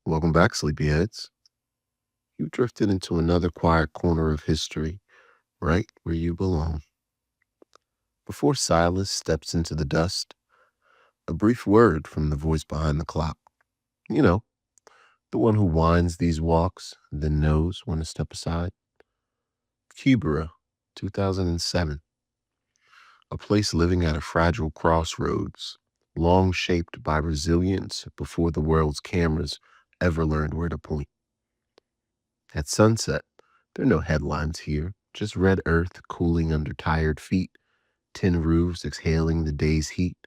Welcome back, sleepyheads. You drifted into another quiet corner of history, right where you belong. Before Silas steps into the dust, a brief word from the voice behind the clock. You know, the one who winds these walks, then knows when to step aside. Kibera, 2007. A place living at a fragile crossroads, long shaped by resilience before the world's cameras ever learned where to point. At sunset, there are no headlines here, just red earth cooling under tired feet, tin roofs exhaling the day's heat,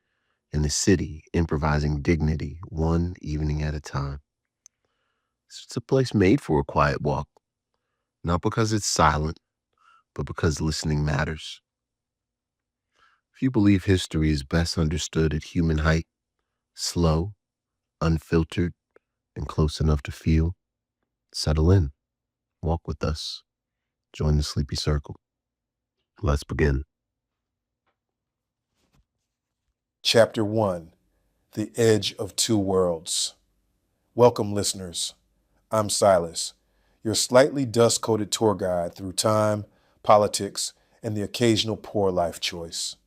and the city improvising dignity one evening at a time. It's a place made for a quiet walk, not because it's silent, but because listening matters. If you believe history is best understood at human height, slow, unfiltered, and close enough to feel, settle in, walk with us, join the sleepy circle. Let's begin. Chapter 1 The Edge of Two Worlds. Welcome, listeners. I'm Silas, your slightly dust-coated tour guide through time, politics, and the occasional poor life choice.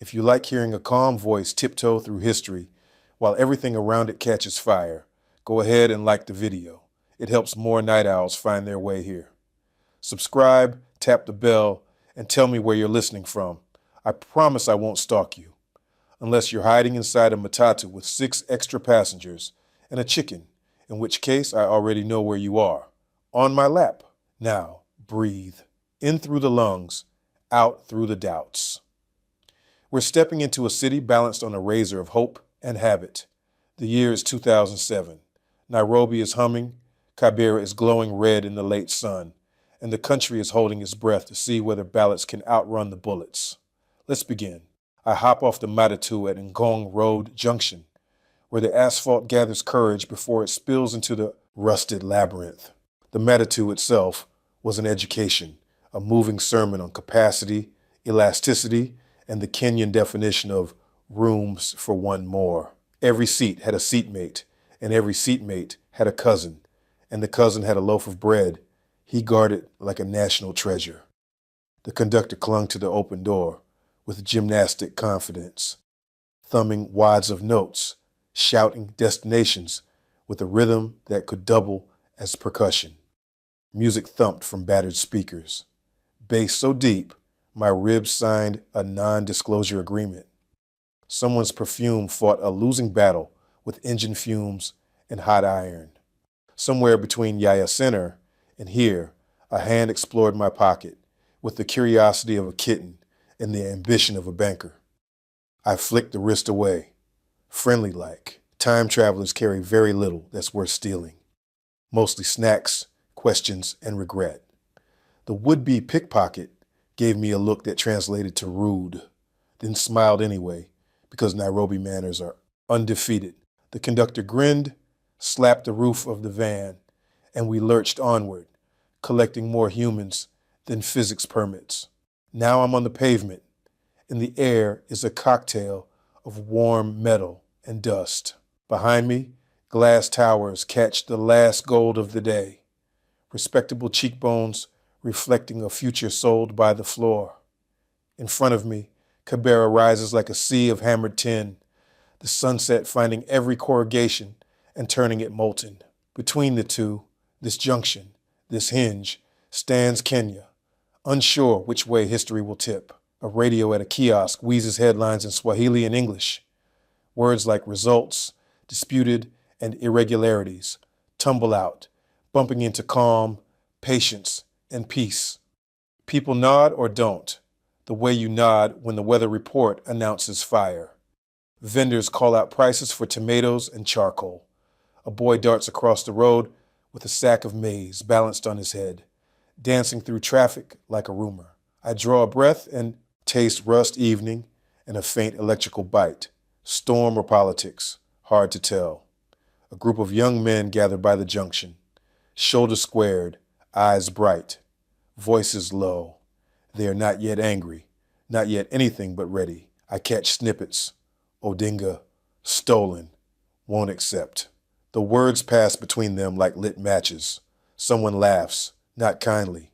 If you like hearing a calm voice tiptoe through history while everything around it catches fire, go ahead and like the video. It helps more night owls find their way here. Subscribe, tap the bell, and tell me where you're listening from. I promise I won't stalk you. Unless you're hiding inside a matatu with 6 extra passengers and a chicken, in which case I already know where you are. On my lap. Now, breathe. In through the lungs, out through the doubts. We're stepping into a city balanced on a razor of hope and habit. The year is 2007. Nairobi is humming, Kibera is glowing red in the late sun, and the country is holding its breath to see whether ballots can outrun the bullets. Let's begin. I hop off the matatu at Ngong Road Junction, where the asphalt gathers courage before it spills into the rusted labyrinth. The matatu itself was an education, a moving sermon on capacity, elasticity, and the Kenyan definition of rooms for one more. Every seat had a seatmate, and every seatmate had a cousin, and the cousin had a loaf of bread he guarded like a national treasure. The conductor clung to the open door with gymnastic confidence, thumbing wads of notes, shouting destinations with a rhythm that could double as percussion. Music thumped from battered speakers, bass so deep my ribs signed a non-disclosure agreement. Someone's perfume fought a losing battle with engine fumes and hot iron. Somewhere between Yaya Center and here, a hand explored my pocket with the curiosity of a kitten and the ambition of a banker. I flicked the wrist away, friendly-like. Time travelers carry very little that's worth stealing. Mostly snacks, questions, and regret. The would-be pickpocket gave me a look that translated to rude, then smiled anyway, because Nairobi manners are undefeated. The conductor grinned, slapped the roof of the van, and we lurched onward, collecting more humans than physics permits. Now I'm on the pavement. In the air is a cocktail of warm metal and dust. Behind me, glass towers catch the last gold of the day. Respectable cheekbones reflecting a future sold by the floor. In front of me, Kibera rises like a sea of hammered tin, the sunset finding every corrugation and turning it molten. Between the two, this junction, this hinge, stands Kenya, unsure which way history will tip. A radio at a kiosk wheezes headlines in Swahili and English. Words like results, disputed, and irregularities tumble out, bumping into calm, patience, and peace. People nod or don't, the way you nod when the weather report announces fire. Vendors call out prices for tomatoes and charcoal. A boy darts across the road with a sack of maize balanced on his head, dancing through traffic like a rumor. I draw a breath and taste rust evening and a faint electrical bite. Storm or politics, hard to tell. A group of young men gather by the junction, shoulders squared, eyes bright, voices low. They are not yet angry, not yet anything but ready. I catch snippets. Odinga, stolen, won't accept. The words pass between them like lit matches. Someone laughs, not kindly.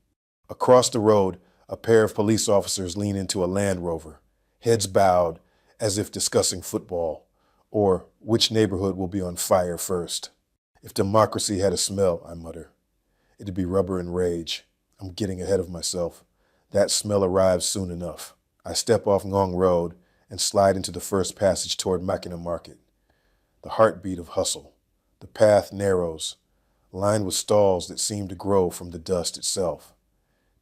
Across the road, a pair of police officers lean into a Land Rover, heads bowed as if discussing football, or which neighborhood will be on fire first. If democracy had a smell, I mutter, it'd be rubber and rage. I'm getting ahead of myself. That smell arrives soon enough. I step off Ngong Road and slide into the first passage toward Makina Market. The heartbeat of hustle. The path narrows, lined with stalls that seem to grow from the dust itself.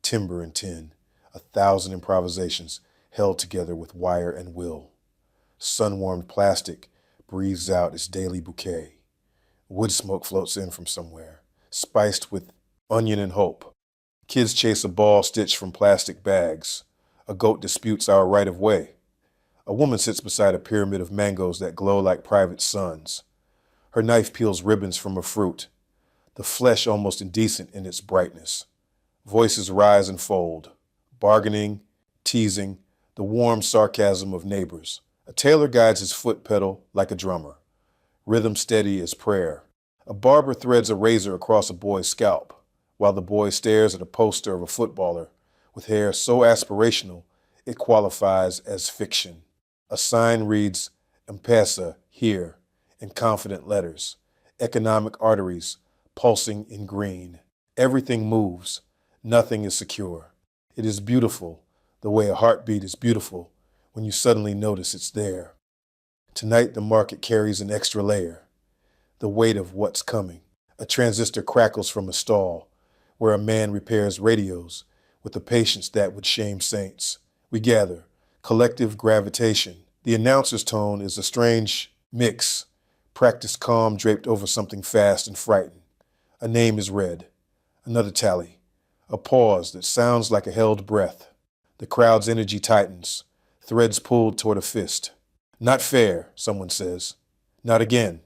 Timber and tin, 1,000 improvisations held together with wire and will. Sun-warmed plastic breathes out its daily bouquet. Wood smoke floats in from somewhere, spiced with onion and hope. Kids chase a ball stitched from plastic bags. A goat disputes our right of way. A woman sits beside a pyramid of mangoes that glow like private suns. Her knife peels ribbons from a fruit, the flesh almost indecent in its brightness. Voices rise and fold, bargaining, teasing, the warm sarcasm of neighbors. A tailor guides his foot pedal like a drummer, rhythm steady as prayer. A barber threads a razor across a boy's scalp, while the boy stares at a poster of a footballer with hair so aspirational it qualifies as fiction. A sign reads, M-Pesa, here, in confident letters, economic arteries pulsing in green. Everything moves. Nothing is secure. It is beautiful, the way a heartbeat is beautiful when you suddenly notice it's there. Tonight the market carries an extra layer, the weight of what's coming. A transistor crackles from a stall where a man repairs radios with a patience that would shame saints. We gather, collective gravitation. The announcer's tone is a strange mix. Practiced calm draped over something fast and frightened. A name is read. Another tally. A pause that sounds like a held breath. The crowd's energy tightens. Threads pulled toward a fist. Not fair, someone says. Not again,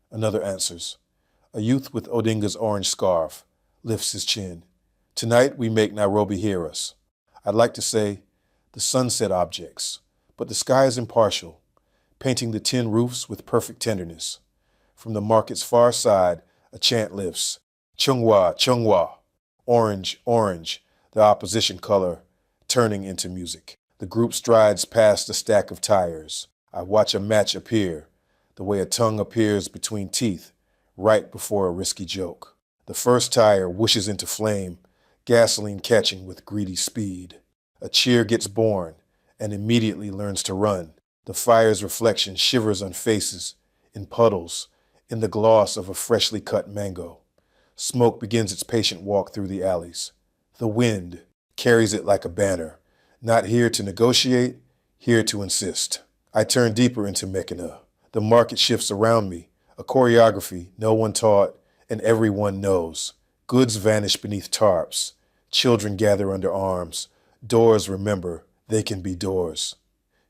another answers. A youth with Odinga's orange scarf lifts his chin. Tonight we make Nairobi hear us. I'd like to say the sunset objects, but the sky is impartial, painting the tin roofs with perfect tenderness. From the market's far side, a chant lifts. Chungwa, Chungwa. Orange, orange, the opposition color turning into music. The group strides past a stack of tires. I watch a match appear, the way a tongue appears between teeth, right before a risky joke. The first tire whooshes into flame, gasoline catching with greedy speed. A cheer gets born and immediately learns to run. The fire's reflection shivers on faces, in puddles, in the gloss of a freshly cut mango. Smoke begins its patient walk through the alleys. The wind carries it like a banner, not here to negotiate, here to insist. I turn deeper into Makina. The market shifts around me, a choreography no one taught and everyone knows. Goods vanish beneath tarps. Children gather under arms. Doors remember they can be doors.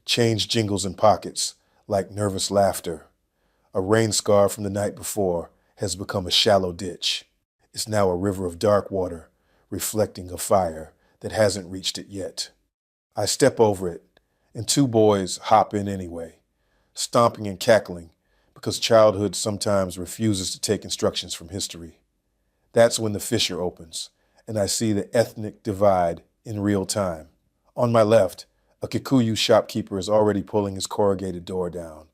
Change jingles in pockets like nervous laughter. A rain scar from the night before has become a shallow ditch. It's now a river of dark water, reflecting a fire that hasn't reached it yet. I step over it, and two boys hop in anyway, stomping and cackling because childhood sometimes refuses to take instructions from history. That's when the fissure opens, and I see the ethnic divide in real time. On my left, a Kikuyu shopkeeper is already pulling his corrugated door down,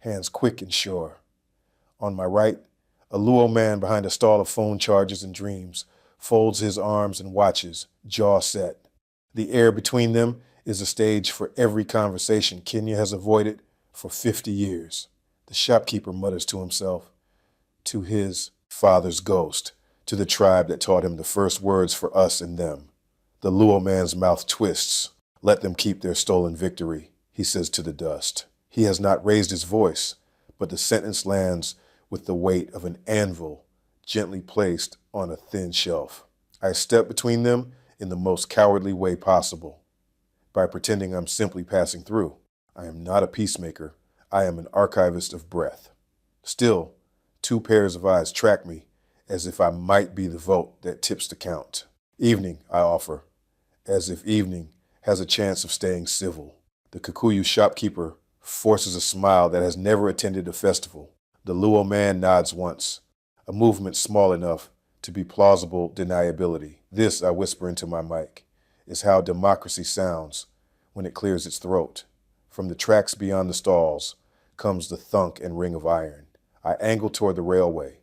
hands quick and sure. On my right, a Luo man behind a stall of phone chargers and dreams folds his arms and watches, jaw set. The air between them is a stage for every conversation Kenya has avoided for 50 years. The shopkeeper mutters to himself, to his father's ghost, to the tribe that taught him the first words for us and them. The Luo man's mouth twists. Let them keep their stolen victory, he says to the dust. He has not raised his voice, but the sentence lands with the weight of an anvil gently placed on a thin shelf. I step between them in the most cowardly way possible, by pretending I'm simply passing through. I am not a peacemaker. I am an archivist of breath. Still, two pairs of eyes track me, as if I might be the vote that tips the count. Evening, I offer, as if evening has a chance of staying civil. The Kikuyu shopkeeper forces a smile that has never attended a festival. The Luo man nods once, a movement small enough to be plausible deniability. This, I whisper into my mic, is how democracy sounds when it clears its throat. From the tracks beyond the stalls comes the thunk and ring of iron. I angle toward the railway,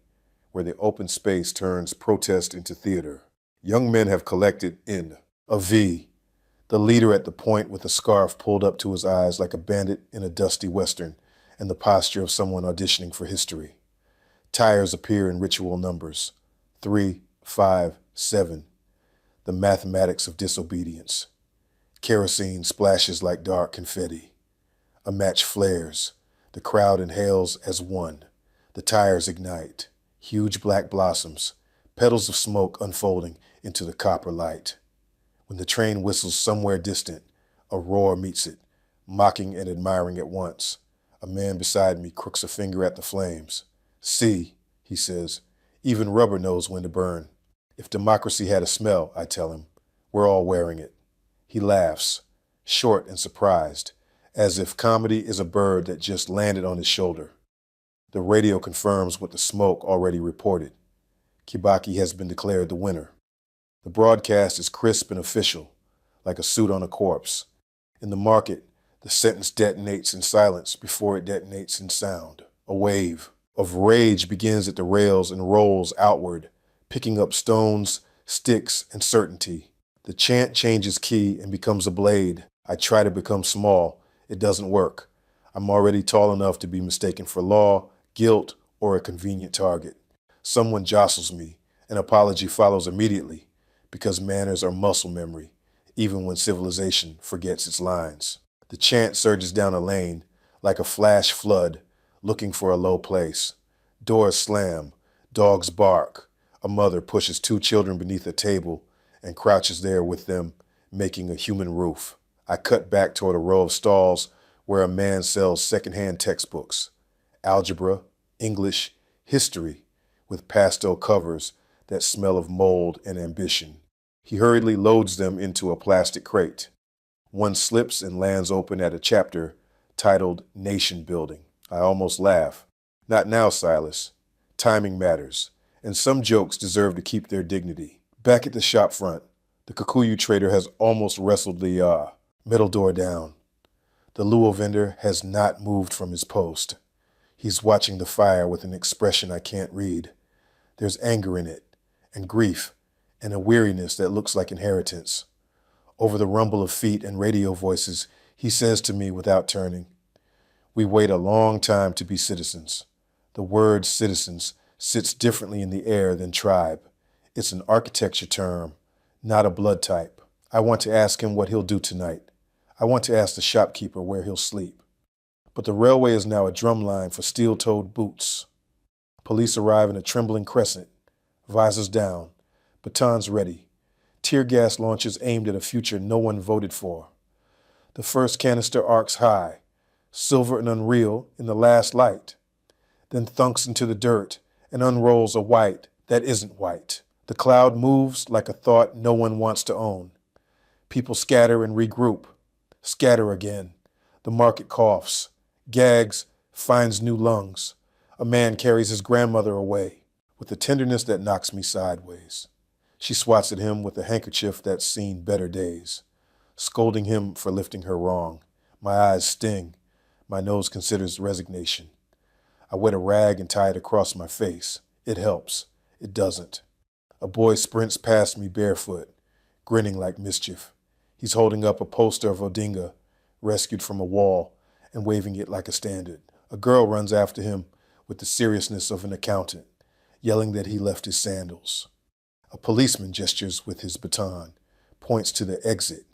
where the open space turns protest into theater. Young men have collected in a V, the leader at the point with a scarf pulled up to his eyes like a bandit in a dusty western, and the posture of someone auditioning for history. Tires appear in ritual numbers. 3, 5, 7. The mathematics of disobedience. Kerosene splashes like dark confetti. A match flares. The crowd inhales as one. The tires ignite. Huge black blossoms, petals of smoke unfolding into the copper light. When the train whistles somewhere distant, a roar meets it, mocking and admiring at once. A man beside me crooks a finger at the flames. See, he says, even rubber knows when to burn. If democracy had a smell, I tell him, we're all wearing it. He laughs, short and surprised, as if comedy is a bird that just landed on his shoulder. The radio confirms what the smoke already reported. Kibaki has been declared the winner. The broadcast is crisp and official, like a suit on a corpse. In the market, the sentence detonates in silence before it detonates in sound. A wave of rage begins at the rails and rolls outward, picking up stones, sticks, and certainty. The chant changes key and becomes a blade. I try to become small. It doesn't work. I'm already tall enough to be mistaken for law, guilt, or a convenient target. Someone jostles me. An apology follows immediately, because manners are muscle memory, even when civilization forgets its lines. The chant surges down a lane, like a flash flood, looking for a low place. Doors slam, dogs bark. A mother pushes 2 children beneath a table and crouches there with them, making a human roof. I cut back toward a row of stalls where a man sells secondhand textbooks, algebra, English, history, with pastel covers that smell of mold and ambition. He hurriedly loads them into a plastic crate. One slips and lands open at a chapter titled Nation Building. I almost laugh. Not now, Silas. Timing matters, and some jokes deserve to keep their dignity. Back at the shop front, the Kikuyu trader has almost wrestled the middle door down. The Luo vendor has not moved from his post. He's watching the fire with an expression I can't read. There's anger in it, and grief, and a weariness that looks like inheritance. Over the rumble of feet and radio voices, he says to me without turning, "We wait a long time to be citizens." The word citizens sits differently in the air than tribe. It's an architecture term, not a blood type. I want to ask him what he'll do tonight. I want to ask the shopkeeper where he'll sleep. But the railway is now a drumline for steel-toed boots. Police arrive in a trembling crescent, visors down, batons ready, tear gas launchers aimed at a future no one voted for. The first canister arcs high, silver and unreal in the last light, then thunks into the dirt and unrolls a white that isn't white. The cloud moves like a thought no one wants to own. People scatter and regroup, scatter again. The market coughs, gags, finds new lungs. A man carries his grandmother away with a tenderness that knocks me sideways. She swats at him with a handkerchief that's seen better days, scolding him for lifting her wrong. My eyes sting. My nose considers resignation. I wet a rag and tie it across my face. It helps. It doesn't. A boy sprints past me barefoot, grinning like mischief. He's holding up a poster of Odinga, rescued from a wall, and waving it like a standard. A girl runs after him with the seriousness of an accountant, yelling that he left his sandals. A policeman gestures with his baton, points to the exit,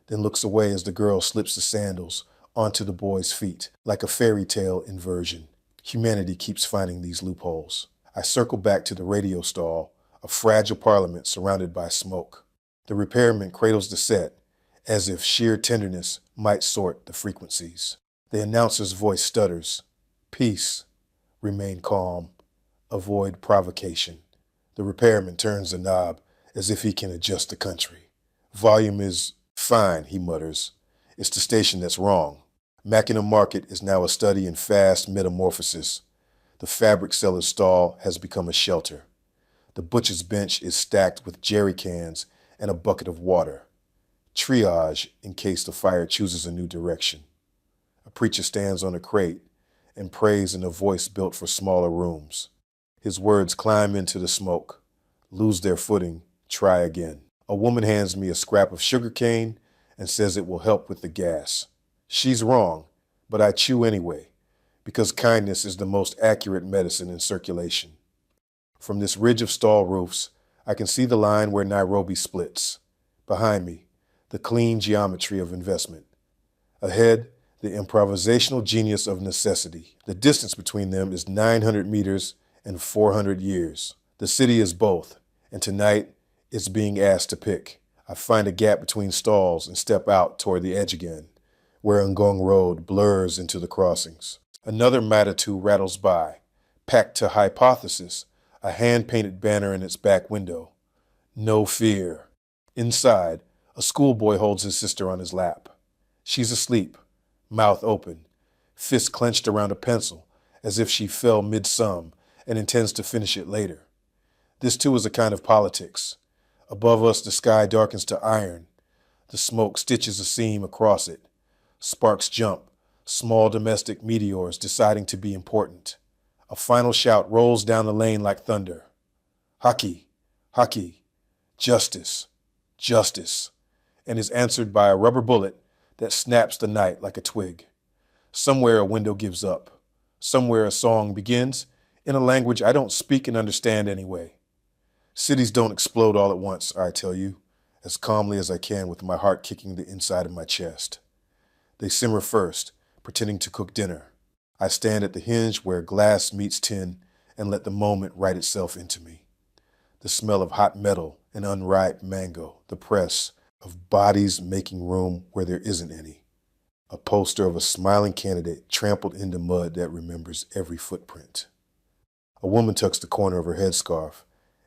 then looks away as the girl slips the sandals onto the boy's feet, like a fairy tale inversion. Humanity keeps finding these loopholes. I circle back to the radio stall, a fragile parliament surrounded by smoke. The repairman cradles the set, as if sheer tenderness might sort the frequencies. The announcer's voice stutters. Peace. Remain calm. Avoid provocation. The repairman turns the knob as if he can adjust the country. Volume is fine, he mutters. It's the station that's wrong. Makina Market is now a study in fast metamorphosis. The fabric seller's stall has become a shelter. The butcher's bench is stacked with jerry cans and a bucket of water. Triage in case the fire chooses a new direction. A preacher stands on a crate and prays in a voice built for smaller rooms. His words climb into the smoke, lose their footing, try again. A woman hands me a scrap of sugar cane and says it will help with the gas. She's wrong, but I chew anyway, because kindness is the most accurate medicine in circulation. From this ridge of stall roofs, I can see the line where Nairobi splits. Behind me, the clean geometry of investment. Ahead, the improvisational genius of necessity. The distance between them is 900 meters and 400 years. The city is both, and tonight it's being asked to pick. I find a gap between stalls and step out toward the edge again, where Ngong Road blurs into the crossings. Another Matatu rattles by, packed to hypothesis, a hand-painted banner in its back window. No fear. Inside, a schoolboy holds his sister on his lap. She's asleep, mouth open, fist clenched around a pencil, as if she fell mid-sum and intends to finish it later. This too is a kind of politics. Above us, the sky darkens to iron. The smoke stitches a seam across it. Sparks jump, small domestic meteors deciding to be important. A final shout rolls down the lane like thunder. Haki, haki, justice, justice, and is answered by a rubber bullet that snaps the night like a twig. Somewhere a window gives up. Somewhere a song begins in a language I don't speak and understand anyway. Cities don't explode all at once, I tell you, as calmly as I can with my heart kicking the inside of my chest. They simmer first, pretending to cook dinner. I stand at the hinge where glass meets tin and let the moment write itself into me. The smell of hot metal and unripe mango, the press of bodies making room where there isn't any. A poster of a smiling candidate trampled into mud that remembers every footprint. A woman tucks the corner of her headscarf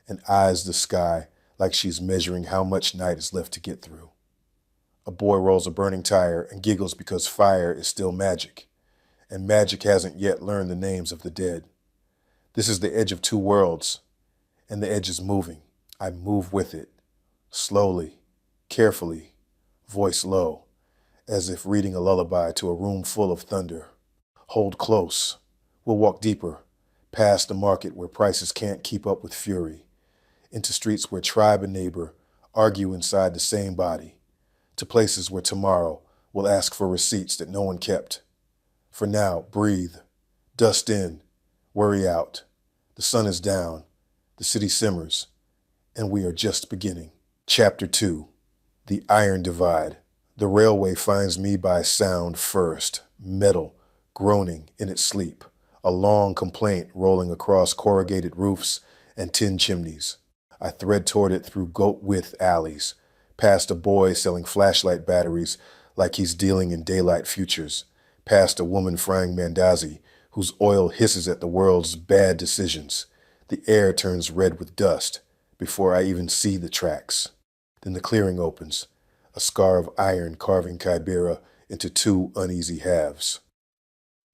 and eyes the sky like she's measuring how much night is left to get through. A boy rolls a burning tire and giggles because fire is still magic, and magic hasn't yet learned the names of the dead. This is the edge of two worlds, and the edge is moving. I move with it, slowly, carefully, voice low, as if reading a lullaby to a room full of thunder. Hold close. We'll walk deeper, past the market where prices can't keep up with fury, into streets where tribe and neighbor argue inside the same body, to places where tomorrow will ask for receipts that no one kept. For now, breathe, dust in, worry out. The sun is down, the city simmers, and we are just beginning. Chapter 2, The Iron Divide. The railway finds me by sound first, metal, groaning in its sleep, a long complaint rolling across corrugated roofs and tin chimneys. I thread toward it through goat-width alleys, past a boy selling flashlight batteries like he's dealing in daylight futures, past a woman frying mandazi whose oil hisses at the world's bad decisions. The air turns red with dust before I even see the tracks. Then the clearing opens, a scar of iron carving Kibera into two uneasy halves.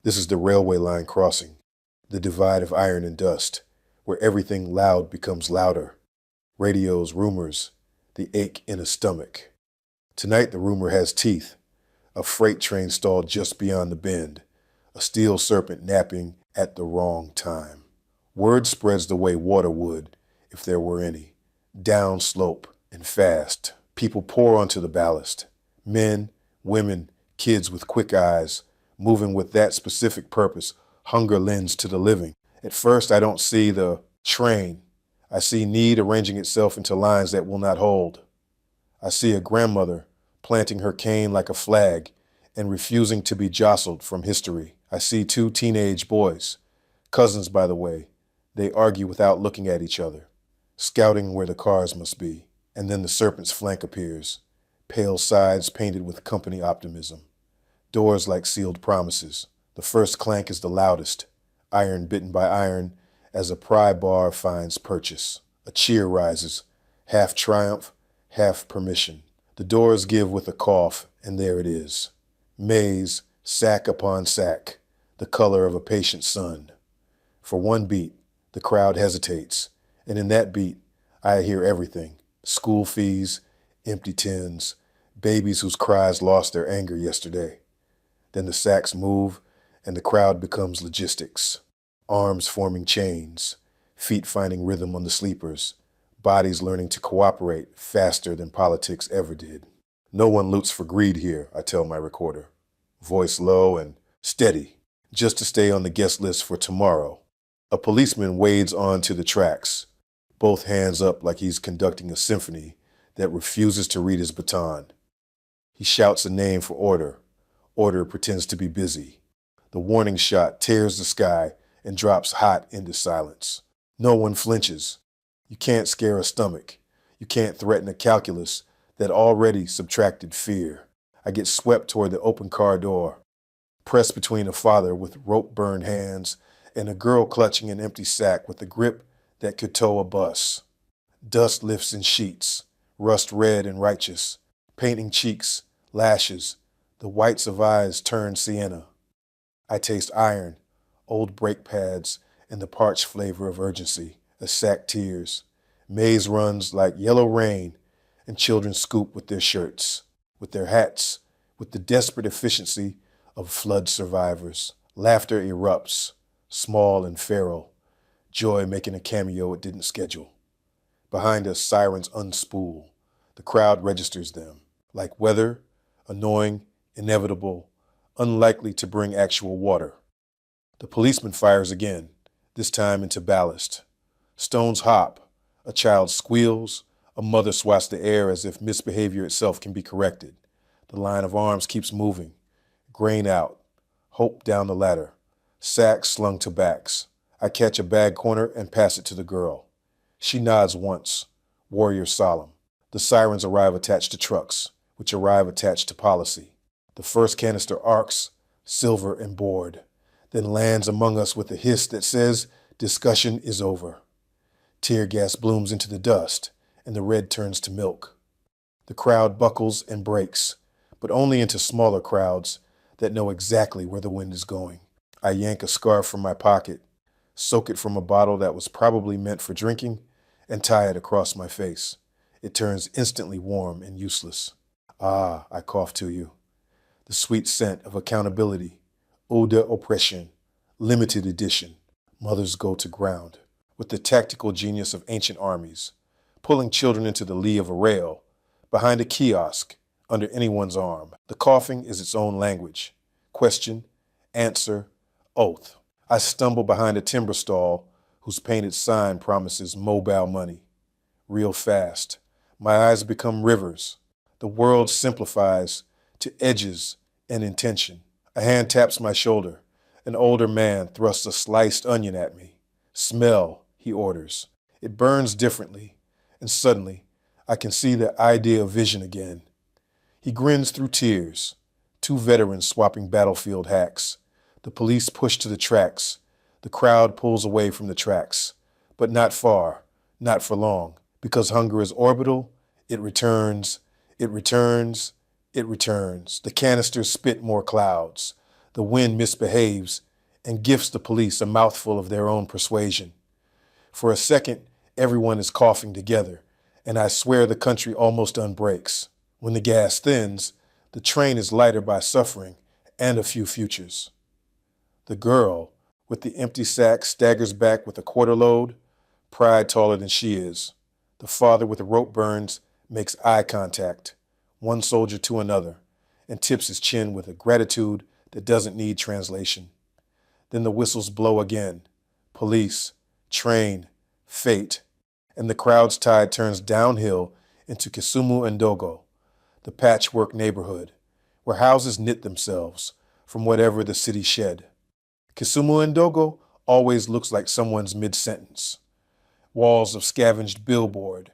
This is the railway line crossing, the divide of iron and dust, where everything loud becomes louder. Radios, rumors, the ache in a stomach. Tonight the rumor has teeth, a freight train stalled just beyond the bend, a steel serpent napping at the wrong time. Word spreads the way water would, if there were any, down slope and fast. People pour onto the ballast, men, women, kids with quick eyes, moving with that specific purpose hunger lends to the living. At first I don't see the train. I see need arranging itself into lines that will not hold. I see a grandmother planting her cane like a flag and refusing to be jostled from history. I see two teenage boys, cousins by the way. They argue without looking at each other, scouting where the cars must be. And then the serpent's flank appears, pale sides painted with company optimism, doors like sealed promises. The first clank is the loudest, iron bitten by iron, as a pry bar finds purchase. A cheer rises, half triumph, half permission. The doors give with a cough, and there it is. Maize, sack upon sack, the color of a patient sun. For one beat, the crowd hesitates, and in that beat, I hear everything. School fees, empty tins, babies whose cries lost their anger yesterday. Then the sacks move, and the crowd becomes logistics. Arms forming chains, feet finding rhythm on the sleepers, bodies learning to cooperate faster than politics ever did. No one loots for greed here, I tell my recorder. Voice low and steady, just to stay on the guest list for tomorrow. A policeman wades onto the tracks, both hands up like he's conducting a symphony that refuses to read his baton. He shouts a name for order. Order pretends to be busy. The warning shot tears the sky and drops hot into silence. No one flinches. You can't scare a stomach. You can't threaten a calculus that already subtracted fear. I get swept toward the open car door, pressed between a father with rope-burned hands and a girl clutching an empty sack with a grip that could tow a bus. Dust lifts in sheets, rust red and righteous, painting cheeks, lashes, the whites of eyes turn sienna. I taste iron, old brake pads, and the parched flavor of urgency, as sack tears. Maize runs like yellow rain, and children scoop with their shirts, with their hats, with the desperate efficiency of flood survivors. Laughter erupts, small and feral, joy making a cameo it didn't schedule. Behind us, sirens unspool. The crowd registers them, like weather, annoying, inevitable, unlikely to bring actual water. The policeman fires again, this time into ballast. Stones hop, a child squeals, a mother swats the air as if misbehavior itself can be corrected. The line of arms keeps moving. Grain out, hope down the ladder, sacks slung to backs. I catch a bag corner and pass it to the girl. She nods once, warrior solemn. The sirens arrive attached to trucks, which arrive attached to policy. The first canister arcs, silver and bored, then lands among us with a hiss that says discussion is over. Tear gas blooms into the dust, and the red turns to milk. The crowd buckles and breaks, but only into smaller crowds that know exactly where the wind is going. I yank a scarf from my pocket, soak it from a bottle that was probably meant for drinking, and tie it across my face. It turns instantly warm and useless. Ah, I cough to you. The sweet scent of accountability, eau de oppression, limited edition. Mothers go to ground. With the tactical genius of ancient armies, pulling children into the lee of a rail, behind a kiosk, under anyone's arm. The coughing is its own language. Question, answer, oath. I stumble behind a timber stall whose painted sign promises mobile money. Real fast. My eyes become rivers. The world simplifies to edges and intention. A hand taps my shoulder. An older man thrusts a sliced onion at me. Smell, he orders. It burns differently, and suddenly I can see the idea of vision again. He grins through tears. Two veterans swapping battlefield hacks. The police push to the tracks. The crowd pulls away from the tracks. But not far, not for long, because hunger is orbital. It returns, it returns, it returns. The canisters spit more clouds. The wind misbehaves and gifts the police a mouthful of their own persuasion. For a second, everyone is coughing together, and I swear the country almost unbreaks. When the gas thins, the train is lighter by suffering and a few futures. The girl with the empty sack staggers back with a quarter load, pride taller than she is. The father with the rope burns makes eye contact, one soldier to another, and tips his chin with a gratitude that doesn't need translation. Then the whistles blow again. Police, train, fate, and the crowd's tide turns downhill into Kisumu and Dogo, the patchwork neighborhood, where houses knit themselves from whatever the city shed. Kisumu and Dogo always looks like someone's mid-sentence. Walls of scavenged billboard,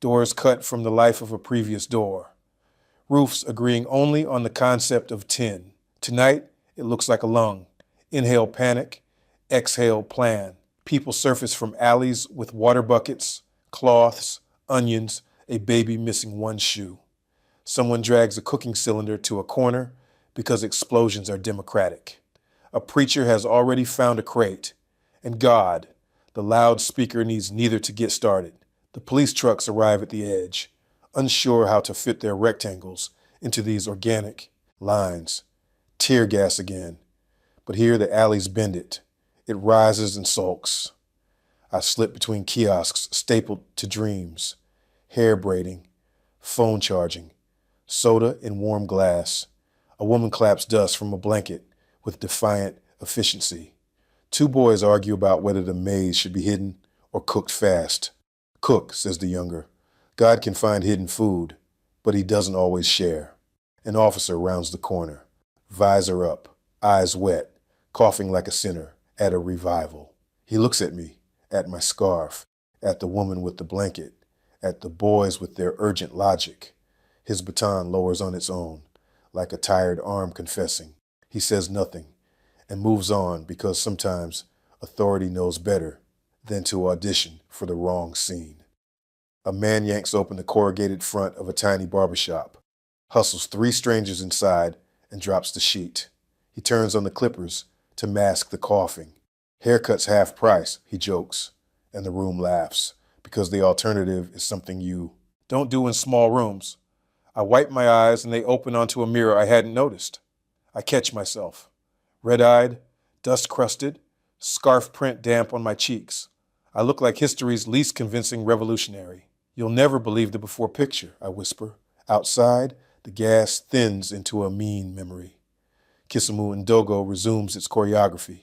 doors cut from the life of a previous door, roofs agreeing only on the concept of tin. Tonight, it looks like a lung. Inhale panic, exhale plan. People surface from alleys with water buckets, cloths, onions, a baby missing one shoe. Someone drags a cooking cylinder to a corner because explosions are democratic. A preacher has already found a crate, And God, the loudspeaker needs neither to get started. The police trucks arrive at the edge, unsure how to fit their rectangles into these organic lines. Tear gas again. But here the alleys bend it. It rises and sulks. I slip between kiosks stapled to dreams, hair braiding, phone charging, soda in warm glass. A woman claps dust from a blanket with defiant efficiency. Two boys argue about whether the maize should be hidden or cooked fast. Cook, says the younger. God can find hidden food, but he doesn't always share. An officer rounds the corner, visor up, eyes wet, coughing like a sinner at a revival. He looks at me, at my scarf, at the woman with the blanket, at the boys with their urgent logic. His baton lowers on its own, like a tired arm confessing. He says nothing and moves on because sometimes authority knows better than to audition for the wrong scene. A man yanks open the corrugated front of a tiny barbershop, hustles 3 strangers inside, and drops the sheet. He turns on the clippers to mask the coughing. Haircuts half price, he jokes, and the room laughs, because the alternative is something you don't do in small rooms. I wipe my eyes and they open onto a mirror I hadn't noticed. I catch myself, red-eyed, dust-crusted, scarf print damp on my cheeks. I look like history's least convincing revolutionary. You'll never believe the before picture, I whisper. Outside, the gas thins into a mean memory. Kisumu Ndogo resumes its choreography.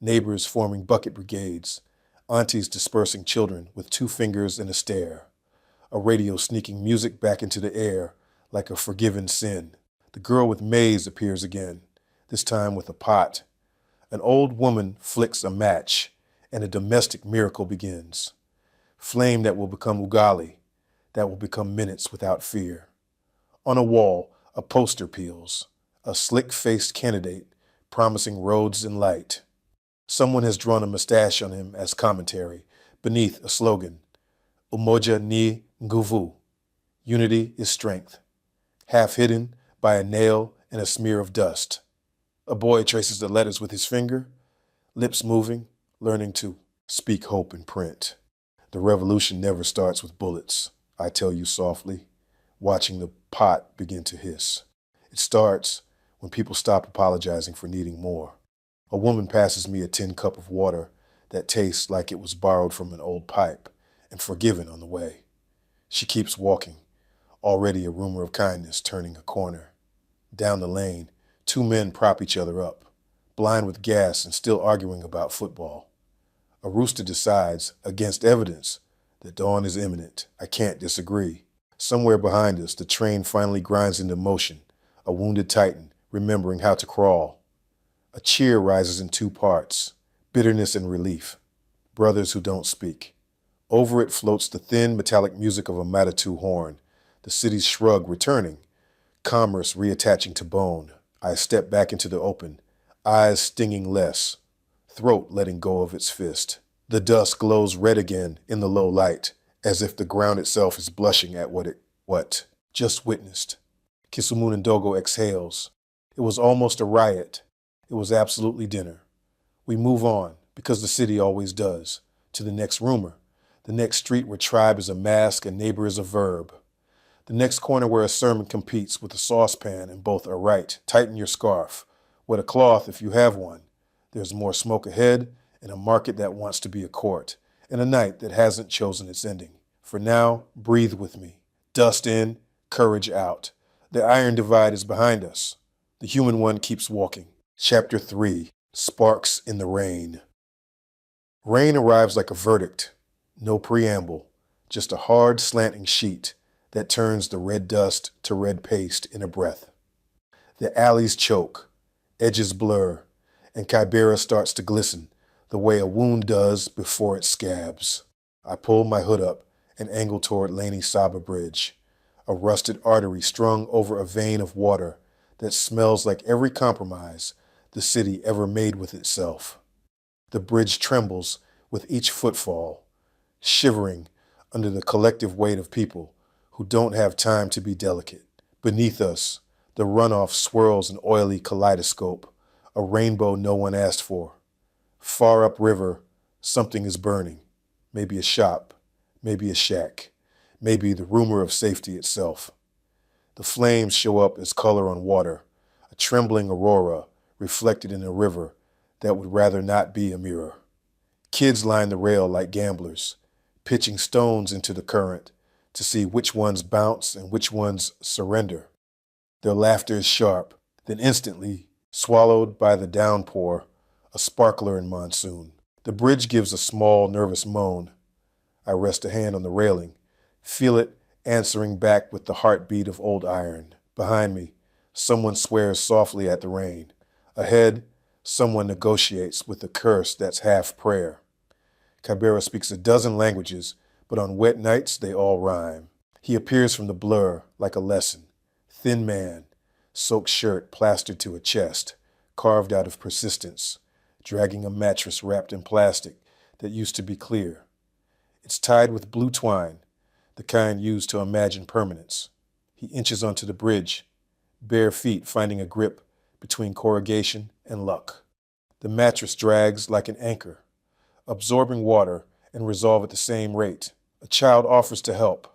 Neighbors forming bucket brigades, aunties dispersing children with 2 fingers and a stare. A radio sneaking music back into the air like a forgiven sin. The girl with maize appears again, this time with a pot. An old woman flicks a match, and a domestic miracle begins. Flame that will become ugali, that will become minutes without fear. On a wall, a poster peels, a slick-faced candidate promising roads and light. Someone has drawn a mustache on him as commentary, beneath a slogan, Umoja ni nguvu, unity is strength, half hidden by a nail and a smear of dust. A boy traces the letters with his finger, lips moving, learning to speak hope in print. The revolution never starts with bullets, I tell you softly, watching the pot begin to hiss. It starts when people stop apologizing for needing more. A woman passes me a tin cup of water that tastes like it was borrowed from an old pipe and forgiven on the way. She keeps walking, already a rumor of kindness turning a corner. Down the lane, 2 men prop each other up, blind with gas and still arguing about football. A rooster decides, against evidence, that dawn is imminent. I can't disagree. Somewhere behind us, the train finally grinds into motion, a wounded titan remembering how to crawl. A cheer rises in 2 parts, bitterness and relief. Brothers who don't speak. Over it floats the thin metallic music of a Matatu horn, the city's shrug returning, commerce reattaching to bone. I step back into the open, eyes stinging less, throat letting go of its fist. The dust glows red again in the low light, as if the ground itself is blushing at what just witnessed. Kisumu Ndogo exhales. It was almost a riot. It was absolutely dinner. We move on, because the city always does, to the next rumor, the next street where tribe is a mask and neighbor is a verb. The next corner where a sermon competes with a saucepan and both are right. Tighten your scarf. Wet a cloth if you have one. There's more smoke ahead, and a market that wants to be a court, and a night that hasn't chosen its ending. For now, breathe with me. Dust in, courage out. The iron divide is behind us. The human one keeps walking. Chapter 3, Sparks in the Rain. Rain arrives like a verdict. No preamble, just a hard slanting sheet that turns the red dust to red paste in a breath. The alleys choke, edges blur, and Kibera starts to glisten the way a wound does before it scabs. I pull my hood up and angle toward Laney Saba Bridge, a rusted artery strung over a vein of water that smells like every compromise the city ever made with itself. The bridge trembles with each footfall, shivering under the collective weight of people who don't have time to be delicate. Beneath us, the runoff swirls an oily kaleidoscope, a rainbow no one asked for. Far upriver, something is burning. Maybe a shop, maybe a shack, maybe the rumor of safety itself. The flames show up as color on water, a trembling aurora reflected in a river that would rather not be a mirror. Kids line the rail like gamblers, pitching stones into the current to see which ones bounce and which ones surrender. Their laughter is sharp, then instantly swallowed by the downpour, a sparkler in monsoon. The bridge gives a small, nervous moan. I rest a hand on the railing, feel it answering back with the heartbeat of old iron. Behind me, someone swears softly at the rain. Ahead, someone negotiates with a curse that's half prayer. Kibera speaks a dozen languages, but on wet nights they all rhyme. He appears from the blur like a lesson. Thin man, soaked shirt plastered to a chest, carved out of persistence, dragging a mattress wrapped in plastic that used to be clear. It's tied with blue twine, the kind used to imagine permanence. He inches onto the bridge, bare feet finding a grip between corrugation and luck. The mattress drags like an anchor, absorbing water and resolve at the same rate. A child offers to help.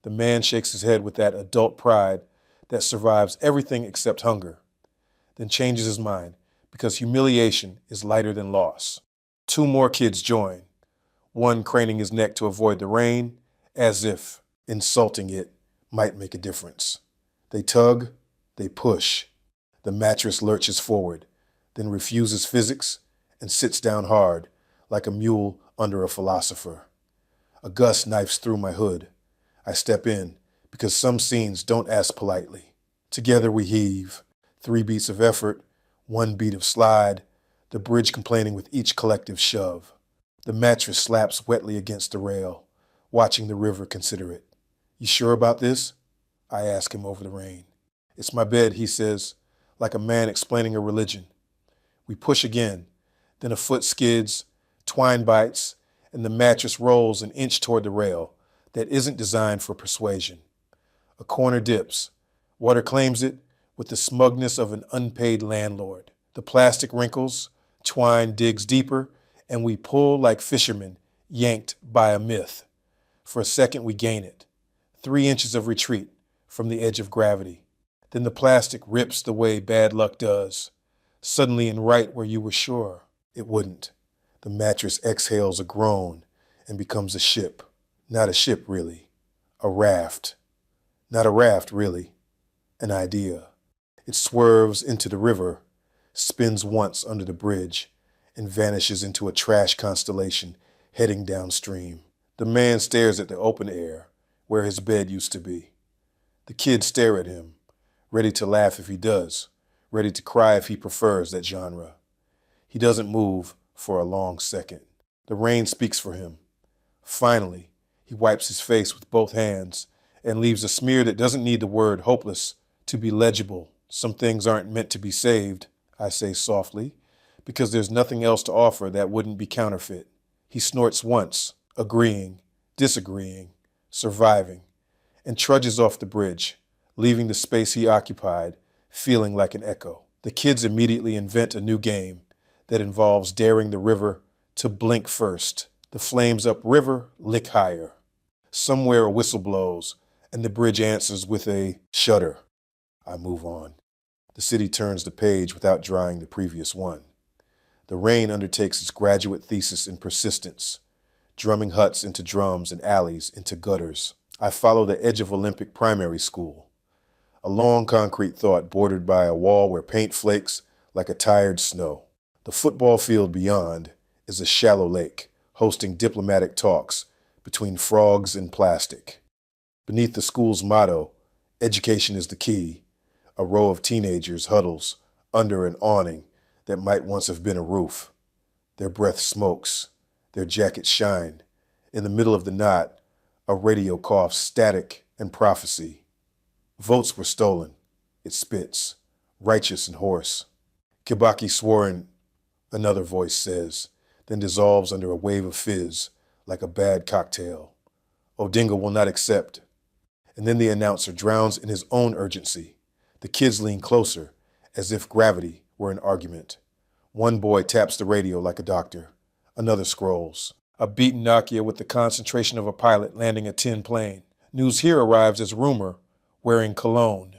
The man shakes his head with that adult pride that survives everything except hunger, then changes his mind because humiliation is lighter than loss. Two more kids join, one craning his neck to avoid the rain, as if insulting it might make a difference. They tug, they push. The mattress lurches forward, then refuses physics and sits down hard, like a mule under a philosopher. A gust knifes through my hood. I step in, because some scenes don't ask politely. Together we heave, 3 beats of effort, 1 beat of slide, the bridge complaining with each collective shove. The mattress slaps wetly against the rail, watching the river consider it. You sure about this? I ask him over the rain. It's my bed, he says, like a man explaining a religion. We push again, then a foot skids, twine bites, and the mattress rolls an inch toward the rail that isn't designed for persuasion. A corner dips. Water claims it with the smugness of an unpaid landlord. The plastic wrinkles, twine digs deeper, and we pull like fishermen yanked by a myth. For a second, we gain it. 3 inches of retreat from the edge of gravity. Then the plastic rips the way bad luck does, suddenly and right where you were sure it wouldn't. The mattress exhales a groan and becomes a ship. Not a ship, really. A raft. Not a raft, really. An idea. It swerves into the river, spins once under the bridge, and vanishes into a trash constellation heading downstream. The man stares at the open air, where his bed used to be. The kids stare at him, ready to laugh if he does, ready to cry if he prefers that genre. He doesn't move for a long second. The rain speaks for him. Finally, he wipes his face with both hands and leaves a smear that doesn't need the word hopeless to be legible. Some things aren't meant to be saved, I say softly, because there's nothing else to offer that wouldn't be counterfeit. He snorts once, agreeing, disagreeing, surviving, and trudges off the bridge, leaving the space he occupied feeling like an echo. The kids immediately invent a new game that involves daring the river to blink first. The flames upriver lick higher. Somewhere a whistle blows, and the bridge answers with a shudder. I move on. The city turns the page without drying the previous one. The rain undertakes its graduate thesis in persistence, drumming huts into drums and alleys into gutters. I follow the edge of Olympic primary school, a long concrete thought bordered by a wall where paint flakes like a tired snow. The football field beyond is a shallow lake, hosting diplomatic talks between frogs and plastic. Beneath the school's motto, "Education is the key," a row of teenagers huddles under an awning that might once have been a roof. Their breath smokes, their jackets shine. In the middle of the knot, a radio coughs static and prophecy. Votes were stolen, it spits, righteous and hoarse. Kibaki sworn, another voice says, then dissolves under a wave of fizz, like a bad cocktail. Odinga will not accept. And then the announcer drowns in his own urgency. The kids lean closer, as if gravity were an argument. One boy taps the radio like a doctor. Another scrolls. A beaten Nokia with the concentration of a pilot landing a tin plane. News here arrives as rumor, wearing cologne.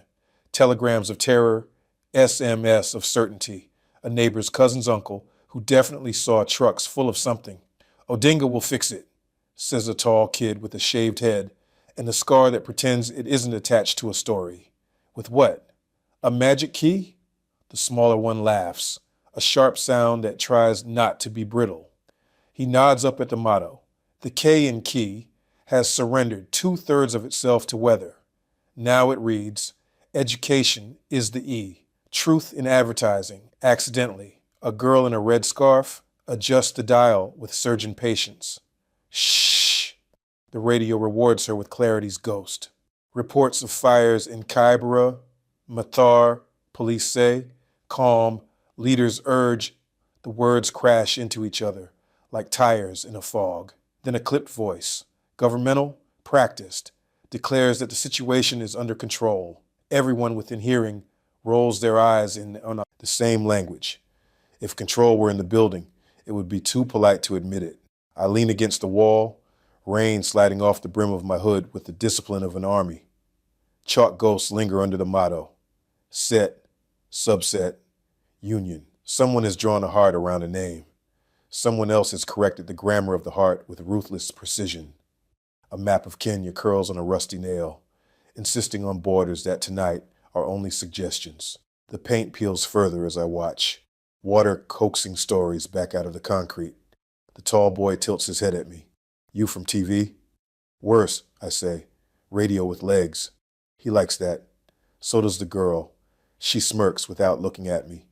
Telegrams of terror, SMS of certainty. A neighbor's cousin's uncle who definitely saw trucks full of something. Odinga will fix it, says a tall kid with a shaved head and a scar that pretends it isn't attached to a story. With what? A magic key? The smaller one laughs, a sharp sound that tries not to be brittle. He nods up at the motto. The K in key has surrendered 2/3 of itself to weather. Now it reads, education is the E. Truth in advertising, accidentally. A girl in a red scarf adjusts the dial with surgeon patience. Shh. The radio rewards her with clarity's ghost. Reports of fires in Kibera, Mathar, police say, calm, leaders urge. The words crash into each other like tires in a fog. Then a clipped voice, governmental, practiced, declares that the situation is under control. Everyone within hearing rolls their eyes on the same language. If control were in the building, it would be too polite to admit it. I lean against the wall, rain sliding off the brim of my hood with the discipline of an army. Chalk ghosts linger under the motto. Set, subset, union. Someone has drawn a heart around a name. Someone else has corrected the grammar of the heart with ruthless precision. A map of Kenya curls on a rusty nail, insisting on borders that tonight are only suggestions. The paint peels further as I watch, water coaxing stories back out of the concrete. The tall boy tilts his head at me. You from TV? Worse, I say, radio with legs. He likes that. So does the girl. She smirks without looking at me,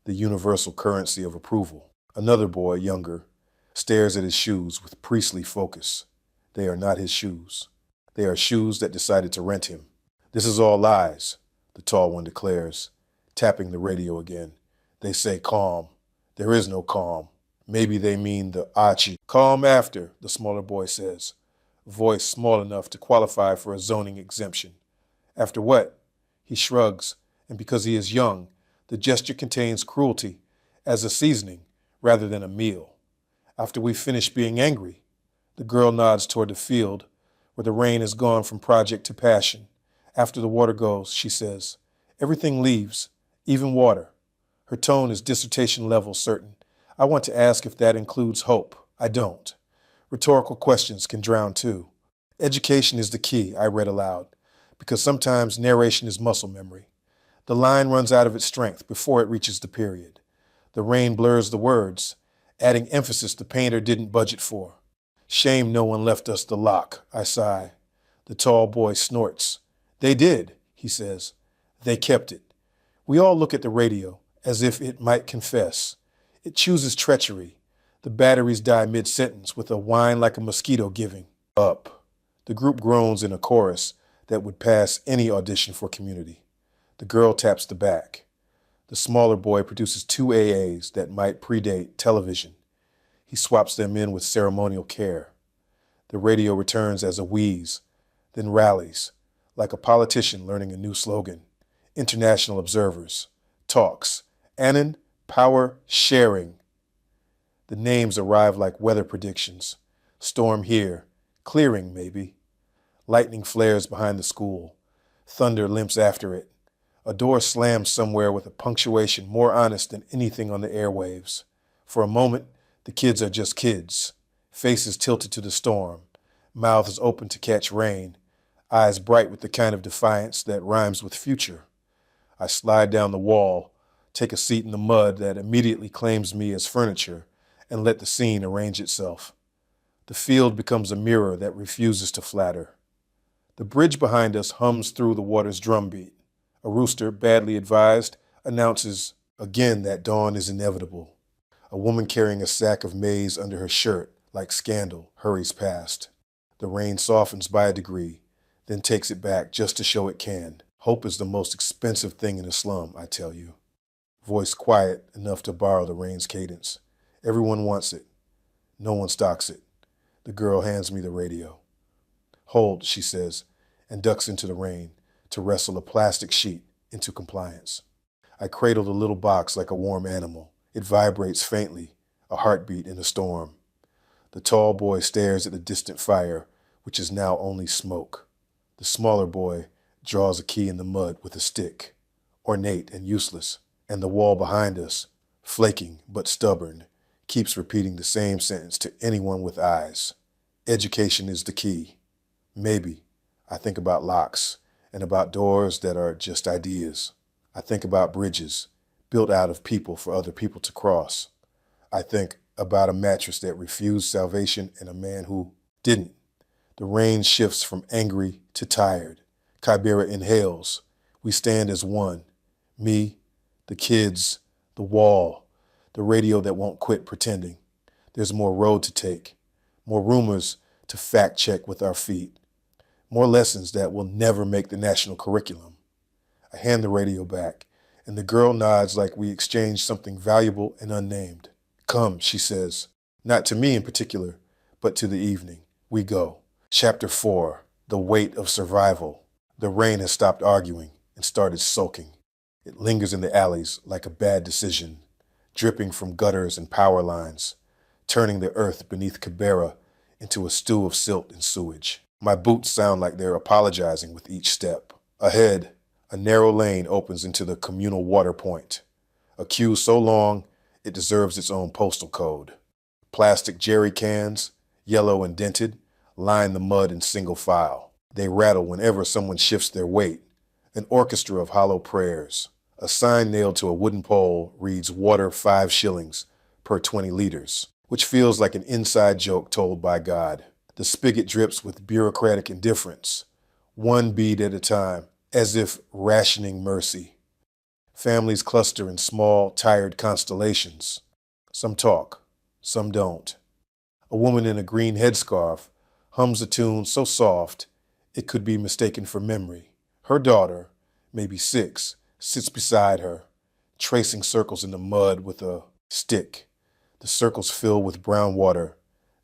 the universal currency of approval. Another boy, younger, stares at his shoes with priestly focus. They are not his shoes. They are shoes that decided to rent him. This is all lies, the tall one declares, tapping the radio again. They say calm. There is no calm. Maybe they mean the Achi. Calm after, the smaller boy says, voice small enough to qualify for a zoning exemption. After what? He shrugs, and because he is young, the gesture contains cruelty as a seasoning rather than a meal. After we finish being angry, the girl nods toward the field where the rain has gone from project to passion. After the water goes, she says, everything leaves, even water. Her tone is dissertation level certain. I want to ask if that includes hope. I don't. Rhetorical questions can drown too. Education is the key, I read aloud, because sometimes narration is muscle memory. The line runs out of its strength before it reaches the period. The rain blurs the words, adding emphasis the painter didn't budget for. Shame no one left us the lock, I sigh. The tall boy snorts. They did, he says. They kept it. We all look at the radio as if it might confess. It chooses treachery. The batteries die mid-sentence with a whine like a mosquito giving up. The group groans in a chorus that would pass any audition for Community. The girl taps the back. The smaller boy produces 2 AAs that might predate television. He swaps them in with ceremonial care. The radio returns as a wheeze, then rallies, like a politician learning a new slogan. International observers. Talks. Annan, power, sharing. The names arrive like weather predictions. Storm here. Clearing, maybe. Lightning flares behind the school. Thunder limps after it. A door slams somewhere with a punctuation more honest than anything on the airwaves. For a moment, the kids are just kids. Faces tilted to the storm. Mouths open to catch rain. Eyes bright with the kind of defiance that rhymes with future. I slide down the wall, take a seat in the mud that immediately claims me as furniture, and let the scene arrange itself. The field becomes a mirror that refuses to flatter. The bridge behind us hums through the water's drumbeat. A rooster, badly advised, announces again that dawn is inevitable. A woman carrying a sack of maize under her shirt, like scandal, hurries past. The rain softens by a degree, then takes it back just to show it can. Hope is the most expensive thing in a slum, I tell you. Voice quiet enough to borrow the rain's cadence. Everyone wants it. No one stocks it. The girl hands me the radio. Hold, she says, and ducks into the rain to wrestle a plastic sheet into compliance. I cradle the little box like a warm animal. It vibrates faintly, a heartbeat in a storm. The tall boy stares at the distant fire, which is now only smoke. The smaller boy draws a key in the mud with a stick, ornate and useless, and the wall behind us, flaking but stubborn, keeps repeating the same sentence to anyone with eyes. Education is the key. Maybe. I think about locks and about doors that are just ideas. I think about bridges built out of people for other people to cross. I think about a mattress that refused salvation and a man who didn't. The range shifts from angry to tired. Kibera inhales. We stand as one. Me, the kids, the wall, the radio that won't quit pretending. There's more road to take, more rumors to fact check with our feet, more lessons that will never make the national curriculum. I hand the radio back, and the girl nods like we exchanged something valuable and unnamed. Come, she says, not to me in particular, but to the evening. We go. Chapter 4, The Weight of Survival. The rain has stopped arguing and started soaking. It lingers in the alleys like a bad decision, dripping from gutters and power lines, turning the earth beneath Kibera into a stew of silt and sewage. My boots sound like they're apologizing with each step. Ahead, a narrow lane opens into the communal water point, a queue so long it deserves its own postal code. Plastic jerry cans, yellow and dented, line the mud in single file. They rattle whenever someone shifts their weight, an orchestra of hollow prayers. A sign nailed to a wooden pole reads water 5 shillings per 20 liters, which feels like an inside joke told by God. The spigot drips with bureaucratic indifference, one bead at a time, as if rationing mercy. Families cluster in small, tired constellations. Some talk, some don't. A woman in a green headscarf hums a tune so soft it could be mistaken for memory. Her daughter, maybe 6, sits beside her, tracing circles in the mud with a stick. The circles fill with brown water,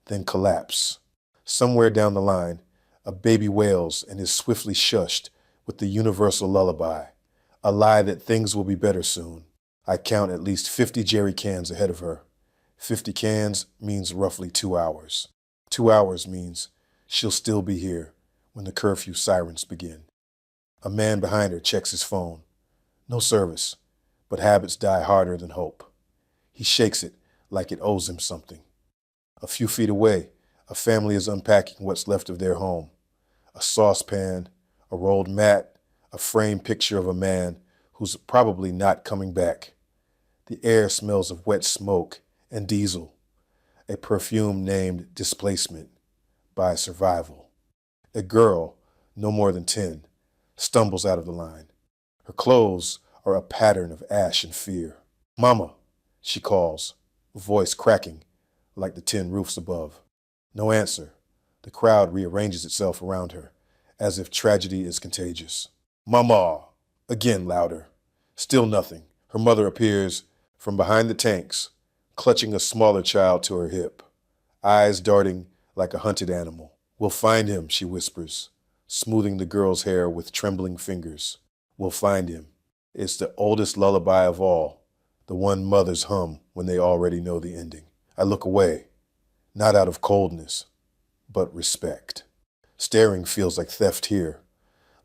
then collapse. Somewhere down the line, a baby wails and is swiftly shushed with the universal lullaby, a lie that things will be better soon. I count at least 50 jerry cans ahead of her. 50 cans means roughly 2 hours. 2 hours means she'll still be here when the curfew sirens begin. A man behind her checks his phone. No service, but habits die harder than hope. He shakes it like it owes him something. A few feet away, a family is unpacking what's left of their home. A saucepan, a rolled mat, a framed picture of a man who's probably not coming back. The air smells of wet smoke and diesel, a perfume named Displacement by Survival. A girl, no more than 10, stumbles out of the line. Her clothes are a pattern of ash and fear. Mama, she calls, voice cracking like the tin roofs above. No answer. The crowd rearranges itself around her, as if tragedy is contagious. Mama! Again louder. Still nothing. Her mother appears from behind the tanks, clutching a smaller child to her hip, eyes darting like a hunted animal. We'll find him, she whispers, smoothing the girl's hair with trembling fingers. We'll find him. It's the oldest lullaby of all, the one mothers hum when they already know the ending. I look away, not out of coldness, but respect. Staring feels like theft here,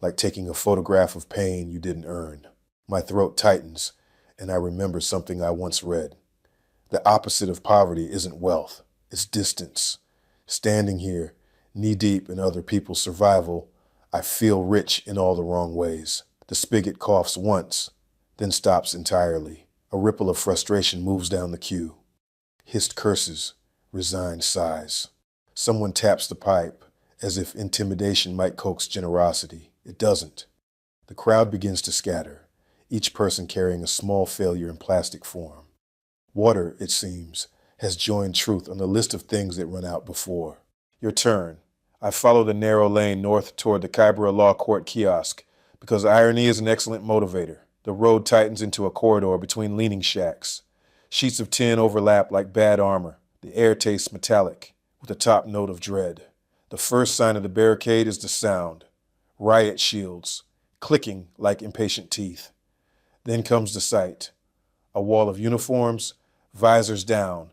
like taking a photograph of pain you didn't earn. My throat tightens, and I remember something I once read. The opposite of poverty isn't wealth, it's distance. Standing here, knee-deep in other people's survival, I feel rich in all the wrong ways. The spigot coughs once, then stops entirely. A ripple of frustration moves down the queue. Hissed curses, resigned sighs. Someone taps the pipe, as if intimidation might coax generosity. It doesn't. The crowd begins to scatter, each person carrying a small failure in plastic form. Water, it seems, has joined truth on the list of things that run out before. Your turn. I follow the narrow lane north toward the Kibera Law Court kiosk, because irony is an excellent motivator. The road tightens into a corridor between leaning shacks. Sheets of tin overlap like bad armor. The air tastes metallic, with a top note of dread. The first sign of the barricade is the sound. Riot shields, clicking like impatient teeth. Then comes the sight. A wall of uniforms, visors down,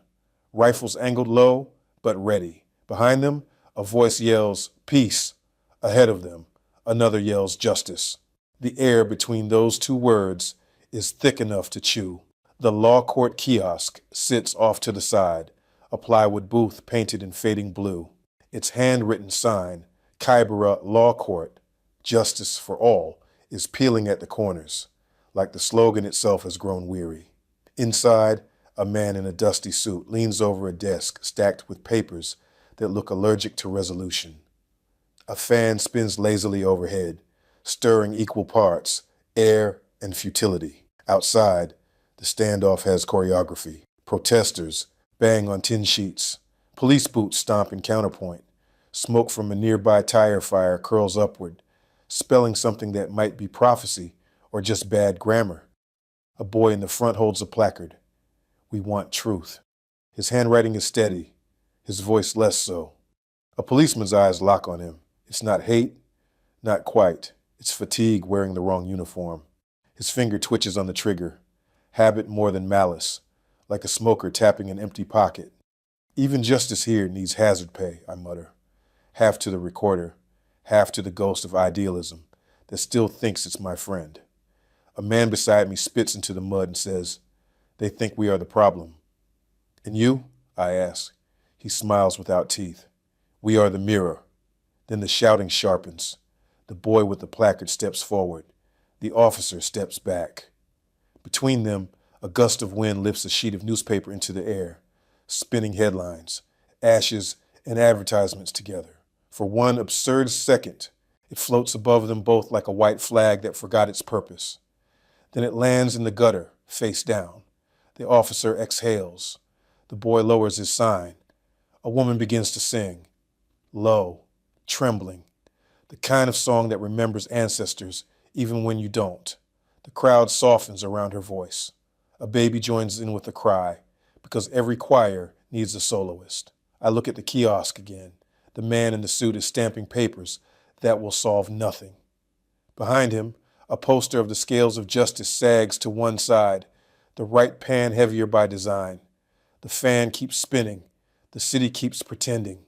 rifles angled low but ready. Behind them, a voice yells, "Peace." Ahead of them, another yells, "Justice." The air between those two words is thick enough to chew. The law court kiosk sits off to the side, a plywood booth painted in fading blue. Its handwritten sign, Kibera Law Court, Justice for All, is peeling at the corners, like the slogan itself has grown weary. Inside, a man in a dusty suit leans over a desk stacked with papers that look allergic to resolution. A fan spins lazily overhead, stirring equal parts air and futility. Outside, the standoff has choreography. Protesters bang on tin sheets. Police boots stomp in counterpoint. Smoke from a nearby tire fire curls upward, spelling something that might be prophecy or just bad grammar. A boy in the front holds a placard. "We want truth." His handwriting is steady, his voice less so. A policeman's eyes lock on him. It's not hate, not quite. It's fatigue wearing the wrong uniform. His finger twitches on the trigger. Habit more than malice, like a smoker tapping an empty pocket. "Even justice here needs hazard pay," I mutter. Half to the recorder, half to the ghost of idealism that still thinks it's my friend. A man beside me spits into the mud and says, "They think we are the problem." "And you?" I ask. He smiles without teeth. "We are the mirror." Then the shouting sharpens. The boy with the placard steps forward. The officer steps back. Between them, a gust of wind lifts a sheet of newspaper into the air, spinning headlines, ashes, and advertisements together. For one absurd second, it floats above them both like a white flag that forgot its purpose. Then it lands in the gutter, face down. The officer exhales. The boy lowers his sign. A woman begins to sing, low, trembling, the kind of song that remembers ancestors even when you don't. The crowd softens around her voice. A baby joins in with a cry, because every choir needs a soloist. I look at the kiosk again. The man in the suit is stamping papers that will solve nothing. Behind him, a poster of the scales of justice sags to one side, the right pan heavier by design. The fan keeps spinning. The city keeps pretending.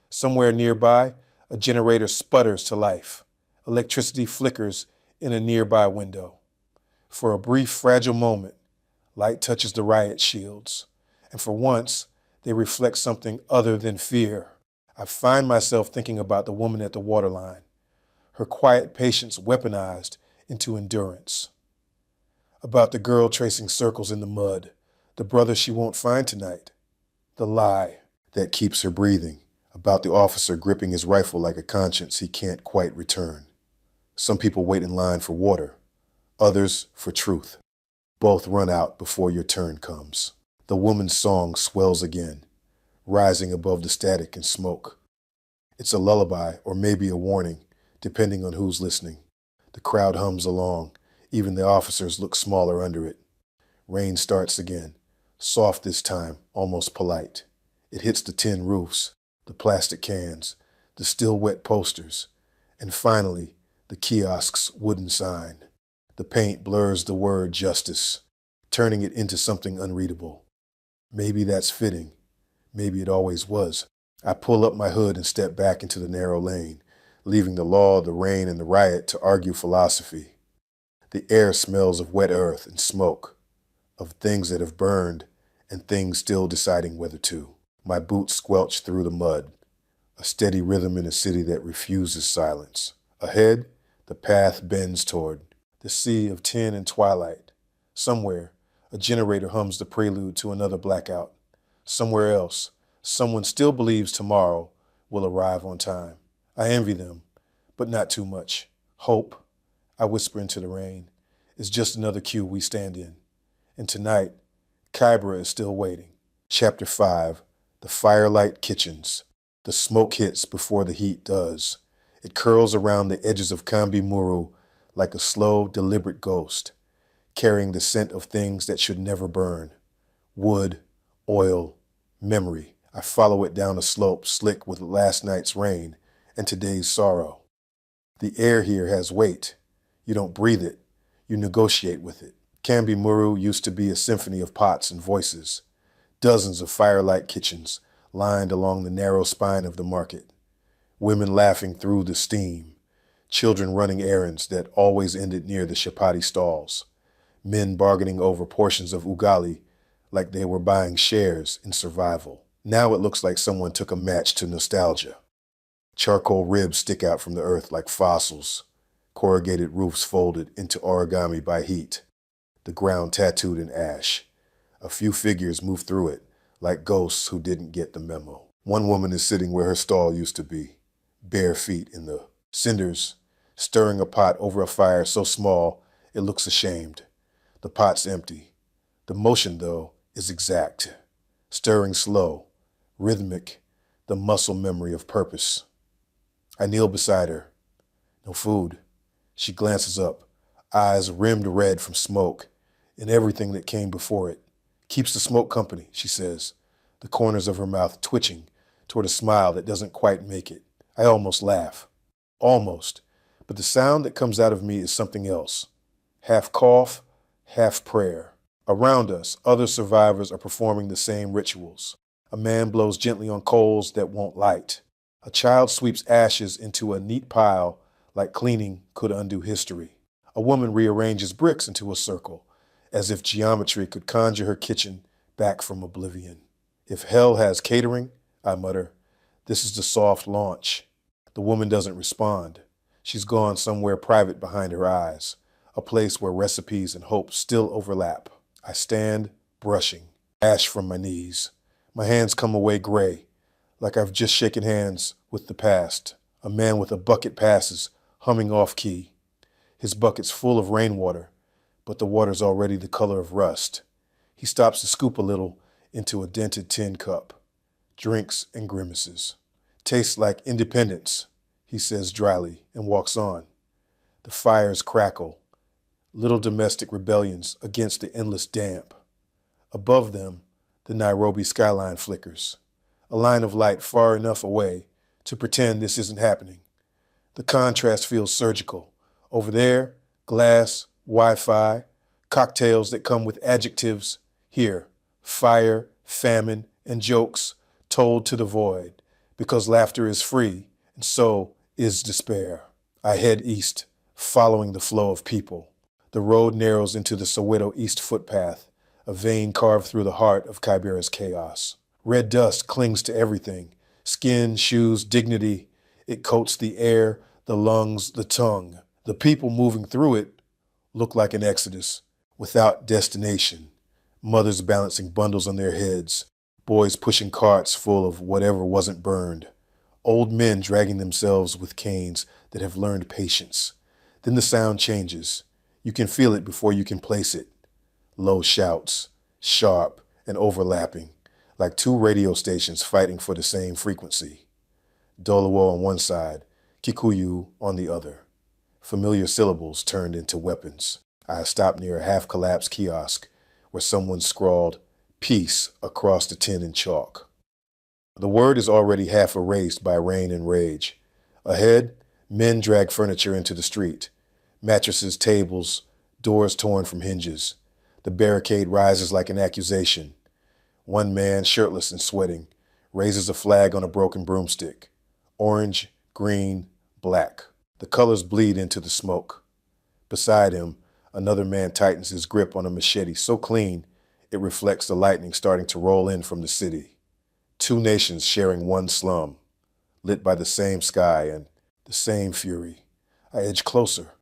Somewhere nearby, a generator sputters to life. Electricity flickers in a nearby window. For a brief, fragile moment, light touches the riot shields. And for once, they reflect something other than fear. I find myself thinking about the woman at the waterline, her quiet patience weaponized into endurance. About the girl tracing circles in the mud, the brother she won't find tonight, the lie that keeps her breathing, about the officer gripping his rifle like a conscience he can't quite return. Some people wait in line for water, others for truth. Both run out before your turn comes. The woman's song swells again, rising above the static and smoke. It's a lullaby or maybe a warning, depending on who's listening. The crowd hums along. Even the officers look smaller under it. Rain starts again, soft this time, almost polite. It hits the tin roofs, the plastic cans, the still wet posters, and finally, the kiosk's wooden sign. The paint blurs the word justice, turning it into something unreadable. Maybe that's fitting. Maybe it always was. I pull up my hood and step back into the narrow lane, leaving the law, the rain, and the riot to argue philosophy. The air smells of wet earth and smoke, of things that have burned and things still deciding whether to. My boots squelch through the mud, a steady rhythm in a city that refuses silence. Ahead, the path bends toward the sea of tin and twilight. Somewhere, a generator hums the prelude to another blackout. Somewhere else, someone still believes tomorrow will arrive on time. I envy them, but not too much. Hope, I whisper into the rain, is just another queue we stand in. And tonight, Kibera is still waiting. Chapter 5, The Firelight Kitchens. The smoke hits before the heat does. It curls around the edges of Kambi Muru like a slow, deliberate ghost, carrying the scent of things that should never burn. Wood, oil, memory. I follow it down a slope slick with last night's rain and today's sorrow. The air here has weight. You don't breathe it. You negotiate with it. Kambi Muru used to be a symphony of pots and voices. Dozens of firelight kitchens lined along the narrow spine of the market. Women laughing through the steam. Children running errands that always ended near the chapati stalls. Men bargaining over portions of ugali like they were buying shares in survival. Now it looks like someone took a match to nostalgia. Charcoal ribs stick out from the earth like fossils. Corrugated roofs folded into origami by heat. The ground tattooed in ash. A few figures move through it, like ghosts who didn't get the memo. One woman is sitting where her stall used to be, bare feet in the cinders, stirring a pot over a fire so small it looks ashamed. The pot's empty. The motion, though, is exact. Stirring slow, rhythmic, the muscle memory of purpose. I kneel beside her. No food. She glances up, eyes rimmed red from smoke and everything that came before it. Keeps the smoke company, she says, the corners of her mouth twitching toward a smile that doesn't quite make it. I almost laugh. Almost. But the sound that comes out of me is something else. Half cough, half prayer. Around us, other survivors are performing the same rituals. A man blows gently on coals that won't light. A child sweeps ashes into a neat pile like cleaning could undo history. A woman rearranges bricks into a circle, as if geometry could conjure her kitchen back from oblivion. If hell has catering, I mutter, this is the soft launch. The woman doesn't respond. She's gone somewhere private behind her eyes, a place where recipes and hope still overlap. I stand, brushing, ash from my knees. My hands come away gray, like I've just shaken hands with the past. A man with a bucket passes, humming off key. His bucket's full of rainwater, but the water's already the color of rust. He stops to scoop a little into a dented tin cup. Drinks and grimaces. Tastes like independence, he says dryly, and walks on. The fires crackle, little domestic rebellions against the endless damp. Above them, the Nairobi skyline flickers, a line of light far enough away to pretend this isn't happening. The contrast feels surgical. Over there, glass, Wi-Fi, cocktails that come with adjectives. Here, fire, famine, and jokes told to the void, because laughter is free, and so is despair. I head east, following the flow of people. The road narrows into the Soweto East footpath, a vein carved through the heart of Kibera's chaos. Red dust clings to everything, skin, shoes, dignity. It coats the air, the lungs, the tongue. The people moving through it look like an exodus, without destination. Mothers balancing bundles on their heads, boys pushing carts full of whatever wasn't burned, old men dragging themselves with canes that have learned patience. Then the sound changes. You can feel it before you can place it. Low shouts, sharp and overlapping, like two radio stations fighting for the same frequency. Dolawo on one side, Kikuyu on the other. Familiar syllables turned into weapons. I stopped near a half-collapsed kiosk where someone scrawled peace across the tin in chalk. The word is already half erased by rain and rage. Ahead, men drag furniture into the street. Mattresses, tables, doors torn from hinges. The barricade rises like an accusation. One man, shirtless and sweating, raises a flag on a broken broomstick. Orange, green, black. The colors bleed into the smoke. Beside him, another man tightens his grip on a machete so clean it reflects the lightning starting to roll in from the city. Two nations sharing one slum, lit by the same sky and the same fury. I edge closer.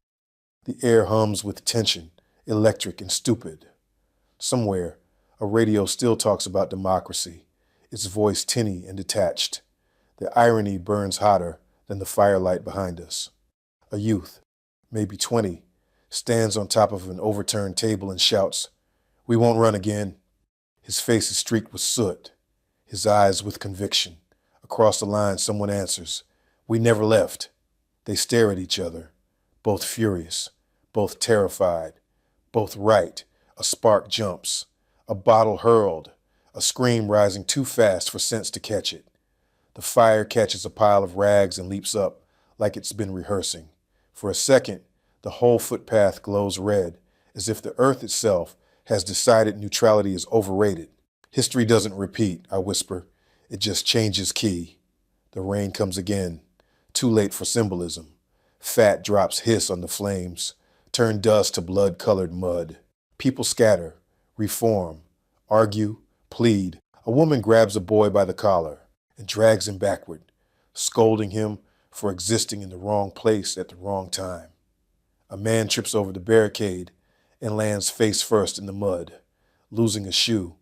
The air hums with tension, electric and stupid. Somewhere, a radio still talks about democracy, its voice tinny and detached. The irony burns hotter than the firelight behind us. A youth, maybe 20, stands on top of an overturned table and shouts, "We won't run again." His face is streaked with soot, his eyes with conviction. Across the line, someone answers, "We never left." They stare at each other, both furious, both terrified, both right. A spark jumps, a bottle hurled, a scream rising too fast for sense to catch it. The fire catches a pile of rags and leaps up like it's been rehearsing. For a second, the whole footpath glows red, as if the earth itself has decided neutrality is overrated. History doesn't repeat, I whisper. It just changes key. The rain comes again. Too late for symbolism. Fat drops hiss on the flames, turn dust to blood-colored mud. People scatter, reform, argue, plead. A woman grabs a boy by the collar and drags him backward, scolding him for existing in the wrong place at the wrong time. A man trips over the barricade and lands face first in the mud, losing a shoe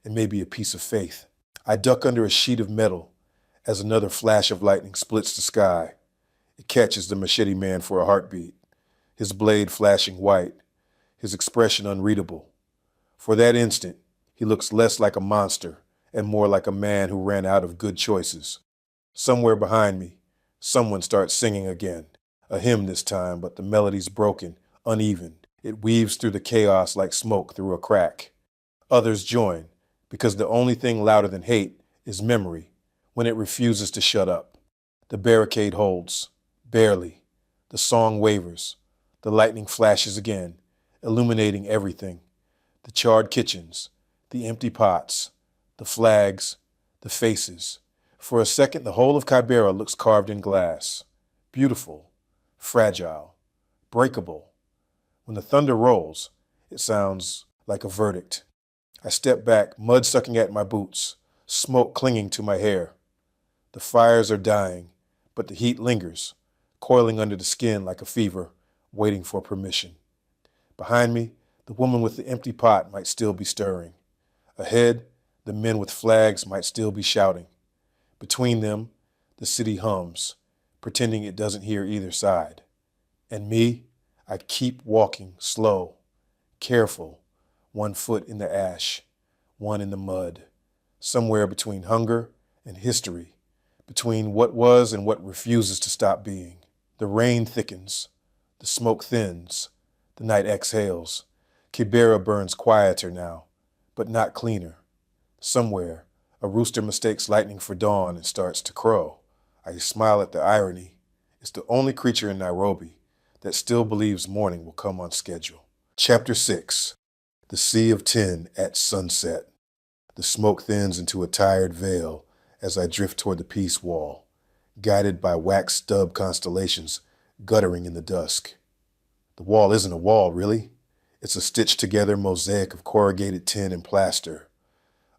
and maybe a piece of faith. I duck under a sheet of metal as another flash of lightning splits the sky. It catches the machete man for a heartbeat, his blade flashing white, his expression unreadable. For that instant, he looks less like a monster and more like a man who ran out of good choices. Somewhere behind me, someone starts singing again, a hymn this time, but the melody's broken, uneven. It weaves through the chaos like smoke through a crack. Others join, because the only thing louder than hate is memory, when it refuses to shut up. The barricade holds, barely. The song wavers. The lightning flashes again, illuminating everything. The charred kitchens, the empty pots, the flags, the faces. For a second, the whole of Kibera looks carved in glass. Beautiful, fragile, breakable. When the thunder rolls, it sounds like a verdict. I step back, mud sucking at my boots, smoke clinging to my hair. The fires are dying, but the heat lingers, coiling under the skin like a fever, waiting for permission. Behind me, the woman with the empty pot might still be stirring. Ahead, the men with flags might still be shouting. Between them, the city hums, pretending it doesn't hear either side. And me, I keep walking, slow, careful, one foot in the ash, one in the mud, somewhere between hunger and history, between what was and what refuses to stop being. The rain thickens, the smoke thins, the night exhales. Kibera burns quieter now, but not cleaner. Somewhere, a rooster mistakes lightning for dawn and starts to crow. I smile at the irony. It's the only creature in Nairobi that still believes morning will come on schedule. Chapter 6. The Sea of Tin at Sunset. The smoke thins into a tired veil as I drift toward the peace wall, guided by wax stub constellations guttering in the dusk. The wall isn't a wall, really. It's a stitched-together mosaic of corrugated tin and plaster,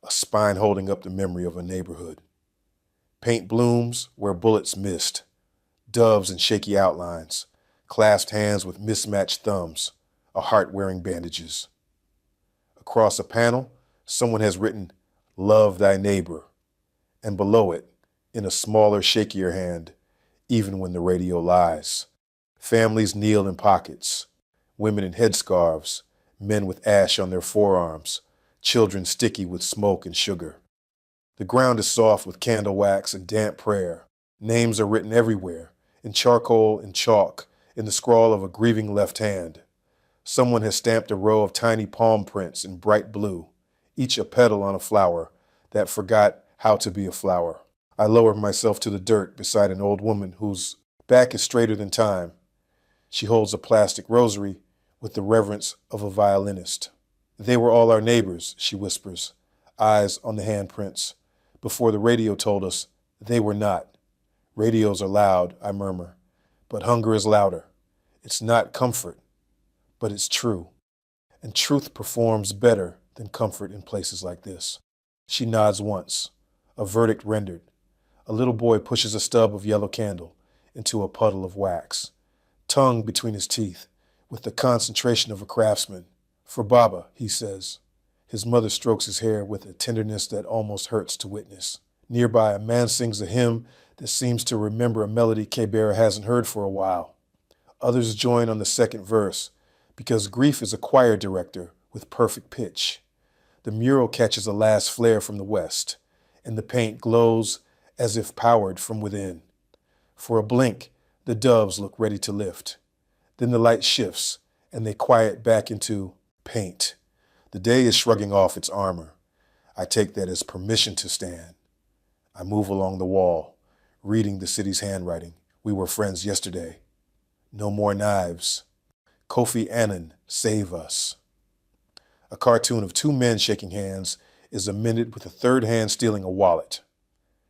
a spine holding up the memory of a neighborhood. Paint blooms where bullets missed, doves in shaky outlines, clasped hands with mismatched thumbs, a heart wearing bandages. Across a panel, someone has written, "Love thy neighbor," and below it, in a smaller, shakier hand, "Even when the radio lies." Families kneel in pockets, women in headscarves, men with ash on their forearms, children sticky with smoke and sugar. The ground is soft with candle wax and damp prayer. Names are written everywhere, in charcoal and chalk, in the scrawl of a grieving left hand. Someone has stamped a row of tiny palm prints in bright blue, each a petal on a flower that forgot how to be a flower. I lower myself to the dirt beside an old woman whose back is straighter than time. She holds a plastic rosary with the reverence of a violinist. "They were all our neighbors," she whispers, eyes on the handprints. "Before the radio told us they were not." "Radios are loud," I murmur, "but hunger is louder. It's not comfort, but it's true. And truth performs better than comfort in places like this." She nods once, a verdict rendered. A little boy pushes a stub of yellow candle into a puddle of wax, tongue between his teeth, with the concentration of a craftsman. "For Baba," he says. His mother strokes his hair with a tenderness that almost hurts to witness. Nearby, a man sings a hymn that seems to remember a melody Kibera hasn't heard for a while. Others join on the second verse, because grief is a choir director with perfect pitch. The mural catches a last flare from the west, and the paint glows as if powered from within. For a blink, the doves look ready to lift. Then the light shifts, and they quiet back into paint. The day is shrugging off its armor. I take that as permission to stand. I move along the wall, reading the city's handwriting. We were friends yesterday. No more knives. Kofi Annan, save us. A cartoon of two men shaking hands is amended with a third hand stealing a wallet.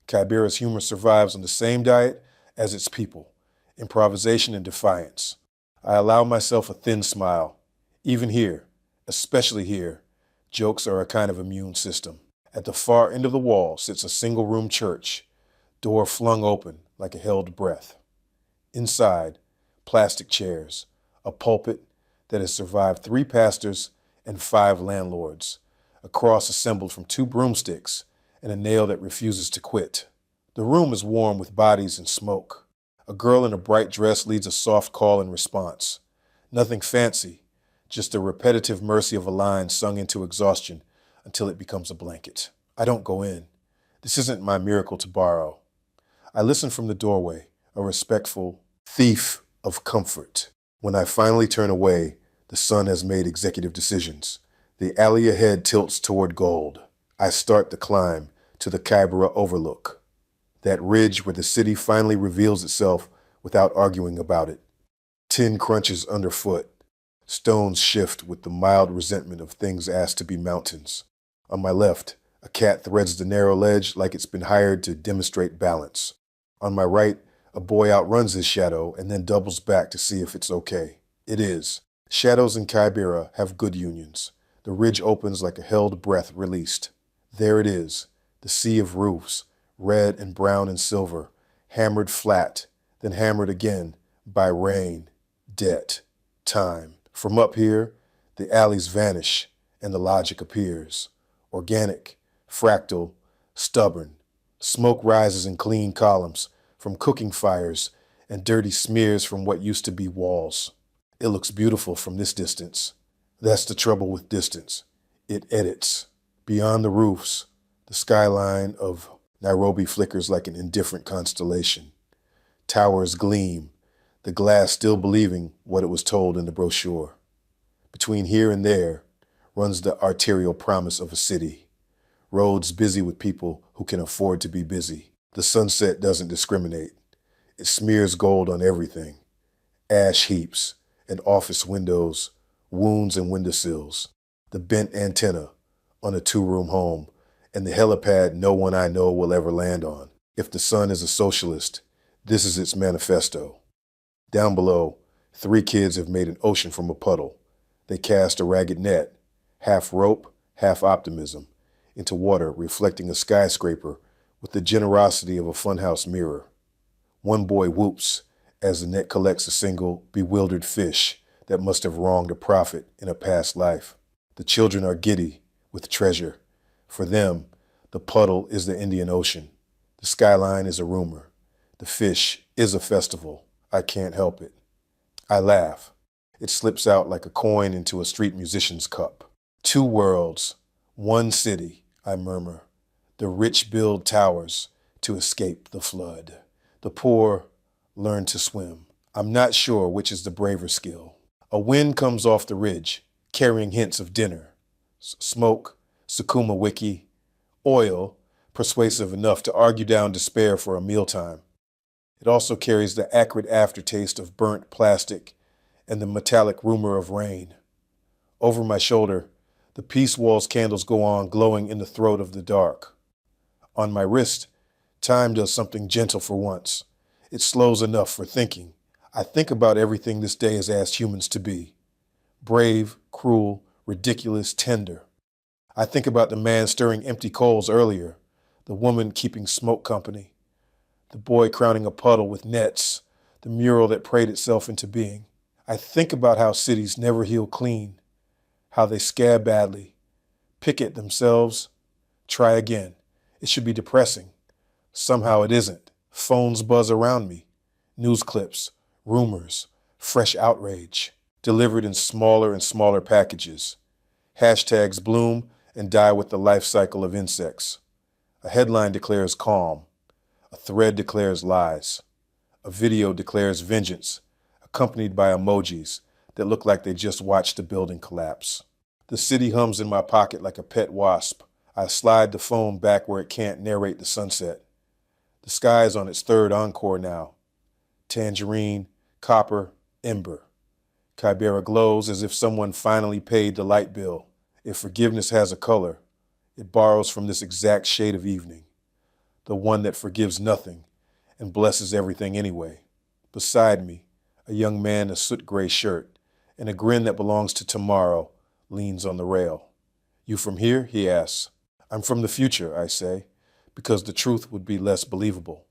Kibera's humor survives on the same diet as its people, improvisation and defiance. I allow myself a thin smile. Even here, especially here, jokes are a kind of immune system. At the far end of the wall sits a single-room church, door flung open like a held breath. Inside, plastic chairs, a pulpit that has survived 3 pastors and 5 landlords, a cross assembled from 2 broomsticks, and a nail that refuses to quit. The room is warm with bodies and smoke. A girl in a bright dress leads a soft call and response. Nothing fancy, just the repetitive mercy of a line sung into exhaustion until it becomes a blanket. I don't go in. This isn't my miracle to borrow. I listen from the doorway, a respectful thief of comfort. When I finally turn away, the sun has made executive decisions. The alley ahead tilts toward gold. I start the climb to the Kibera overlook, that ridge where the city finally reveals itself without arguing about it. Tin crunches underfoot. Stones shift with the mild resentment of things asked to be mountains. On my left, a cat threads the narrow ledge like it's been hired to demonstrate balance. On my right, a boy outruns his shadow and then doubles back to see if it's okay. It is. Shadows in Kibera have good unions. The ridge opens like a held breath released. There it is, the sea of roofs, red and brown and silver, hammered flat, then hammered again by rain, debt, time. From up here, the alleys vanish and the logic appears. Organic, fractal, stubborn. Smoke rises in clean columns from cooking fires and dirty smears from what used to be walls. It looks beautiful from this distance. That's the trouble with distance. It edits. Beyond the roofs, the skyline of Nairobi flickers like an indifferent constellation. Towers gleam, the glass still believing what it was told in the brochure. Between here and there runs the arterial promise of a city. Roads busy with people who can afford to be busy. The sunset doesn't discriminate. It smears gold on everything. Ash heaps and office windows, wounds and windowsills. The bent antenna on a 2-room home, and the helipad no one I know will ever land on. If the sun is a socialist, this is its manifesto. Down below, 3 kids have made an ocean from a puddle. They cast a ragged net, half rope, half optimism, into water reflecting a skyscraper with the generosity of a funhouse mirror. One boy whoops as the net collects a single bewildered fish that must have wronged a prophet in a past life. The children are giddy with treasure. For them, the puddle is the Indian Ocean. The skyline is a rumor. The fish is a festival. I can't help it. I laugh. It slips out like a coin into a street musician's cup. 2 worlds, 1 city, I murmur. The rich build towers to escape the flood. The poor learn to swim. I'm not sure which is the braver skill. A wind comes off the ridge, carrying hints of dinner. Smoke, Sukuma wiki, oil, persuasive enough to argue down despair for a mealtime. It also carries the acrid aftertaste of burnt plastic and the metallic rumor of rain. Over my shoulder, the Peace Wall's candles go on glowing in the throat of the dark. On my wrist, time does something gentle for once. It slows enough for thinking. I think about everything this day has asked humans to be. Brave, cruel, ridiculous, tender. I think about the man stirring empty coals earlier, the woman keeping smoke company, the boy crowning a puddle with nets, the mural that prayed itself into being. I think about how cities never heal clean, how they scab badly, pick at themselves, try again. It should be depressing. Somehow it isn't. Phones buzz around me. News clips, rumors, fresh outrage, delivered in smaller and smaller packages. Hashtags bloom and die with the life cycle of insects. A headline declares calm. A thread declares lies. A video declares vengeance, accompanied by emojis that look like they just watched a building collapse. The city hums in my pocket like a pet wasp. I slide the phone back where it can't narrate the sunset. The sky is on its 3rd encore now. Tangerine, copper, ember. Kibera glows as if someone finally paid the light bill. If forgiveness has a color, It borrows from this exact shade of evening, the one that forgives nothing and blesses everything anyway. Beside me, a young man in a soot-gray shirt and a grin that belongs to tomorrow leans on the rail. "You from here?" he asks. "I'm from the future," I say, because the truth would be less believable.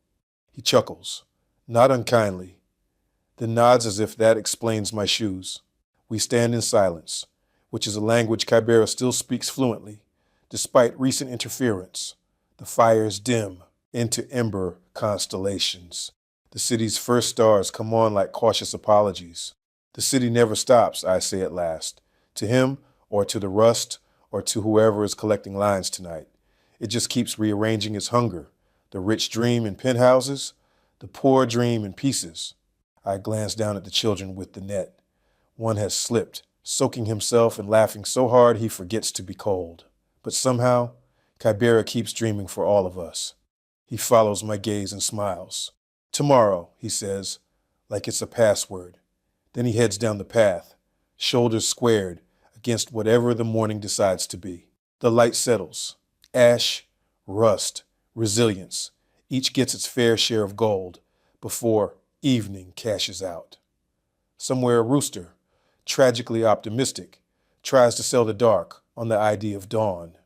He chuckles, not unkindly, then nods as if that explains my shoes. We stand in silence, which is a language Kibera still speaks fluently, despite recent interference. The fires dim into ember constellations. The city's first stars come on like cautious apologies. "The city never stops," I say at last, to him or to the rust or to whoever is collecting lines tonight. It just keeps rearranging its hunger. The rich dream in penthouses, the poor dream in pieces. I glance down at the children with the net. One has slipped, soaking himself and laughing so hard he forgets to be cold. But somehow, Kibera keeps dreaming for all of us. He follows my gaze and smiles. "Tomorrow," he says, like it's a password. Then he heads down the path, shoulders squared against whatever the morning decides to be. The light settles. Ash, rust, resilience. Each gets its fair share of gold before evening cashes out. Somewhere a rooster, tragically optimistic, tries to sell the dark on the idea of dawn.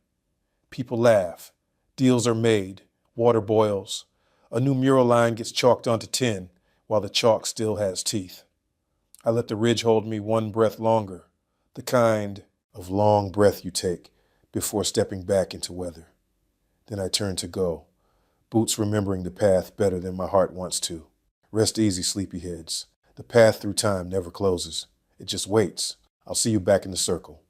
People laugh. Deals are made. Water boils. A new mural line gets chalked onto tin while the chalk still has teeth. I let the ridge hold me one breath longer, the kind of long breath you take before stepping back into weather. Then I turn to go, boots remembering the path better than my heart wants to. Rest easy, sleepyheads. The path through time never closes. It just waits. I'll see you back in the circle.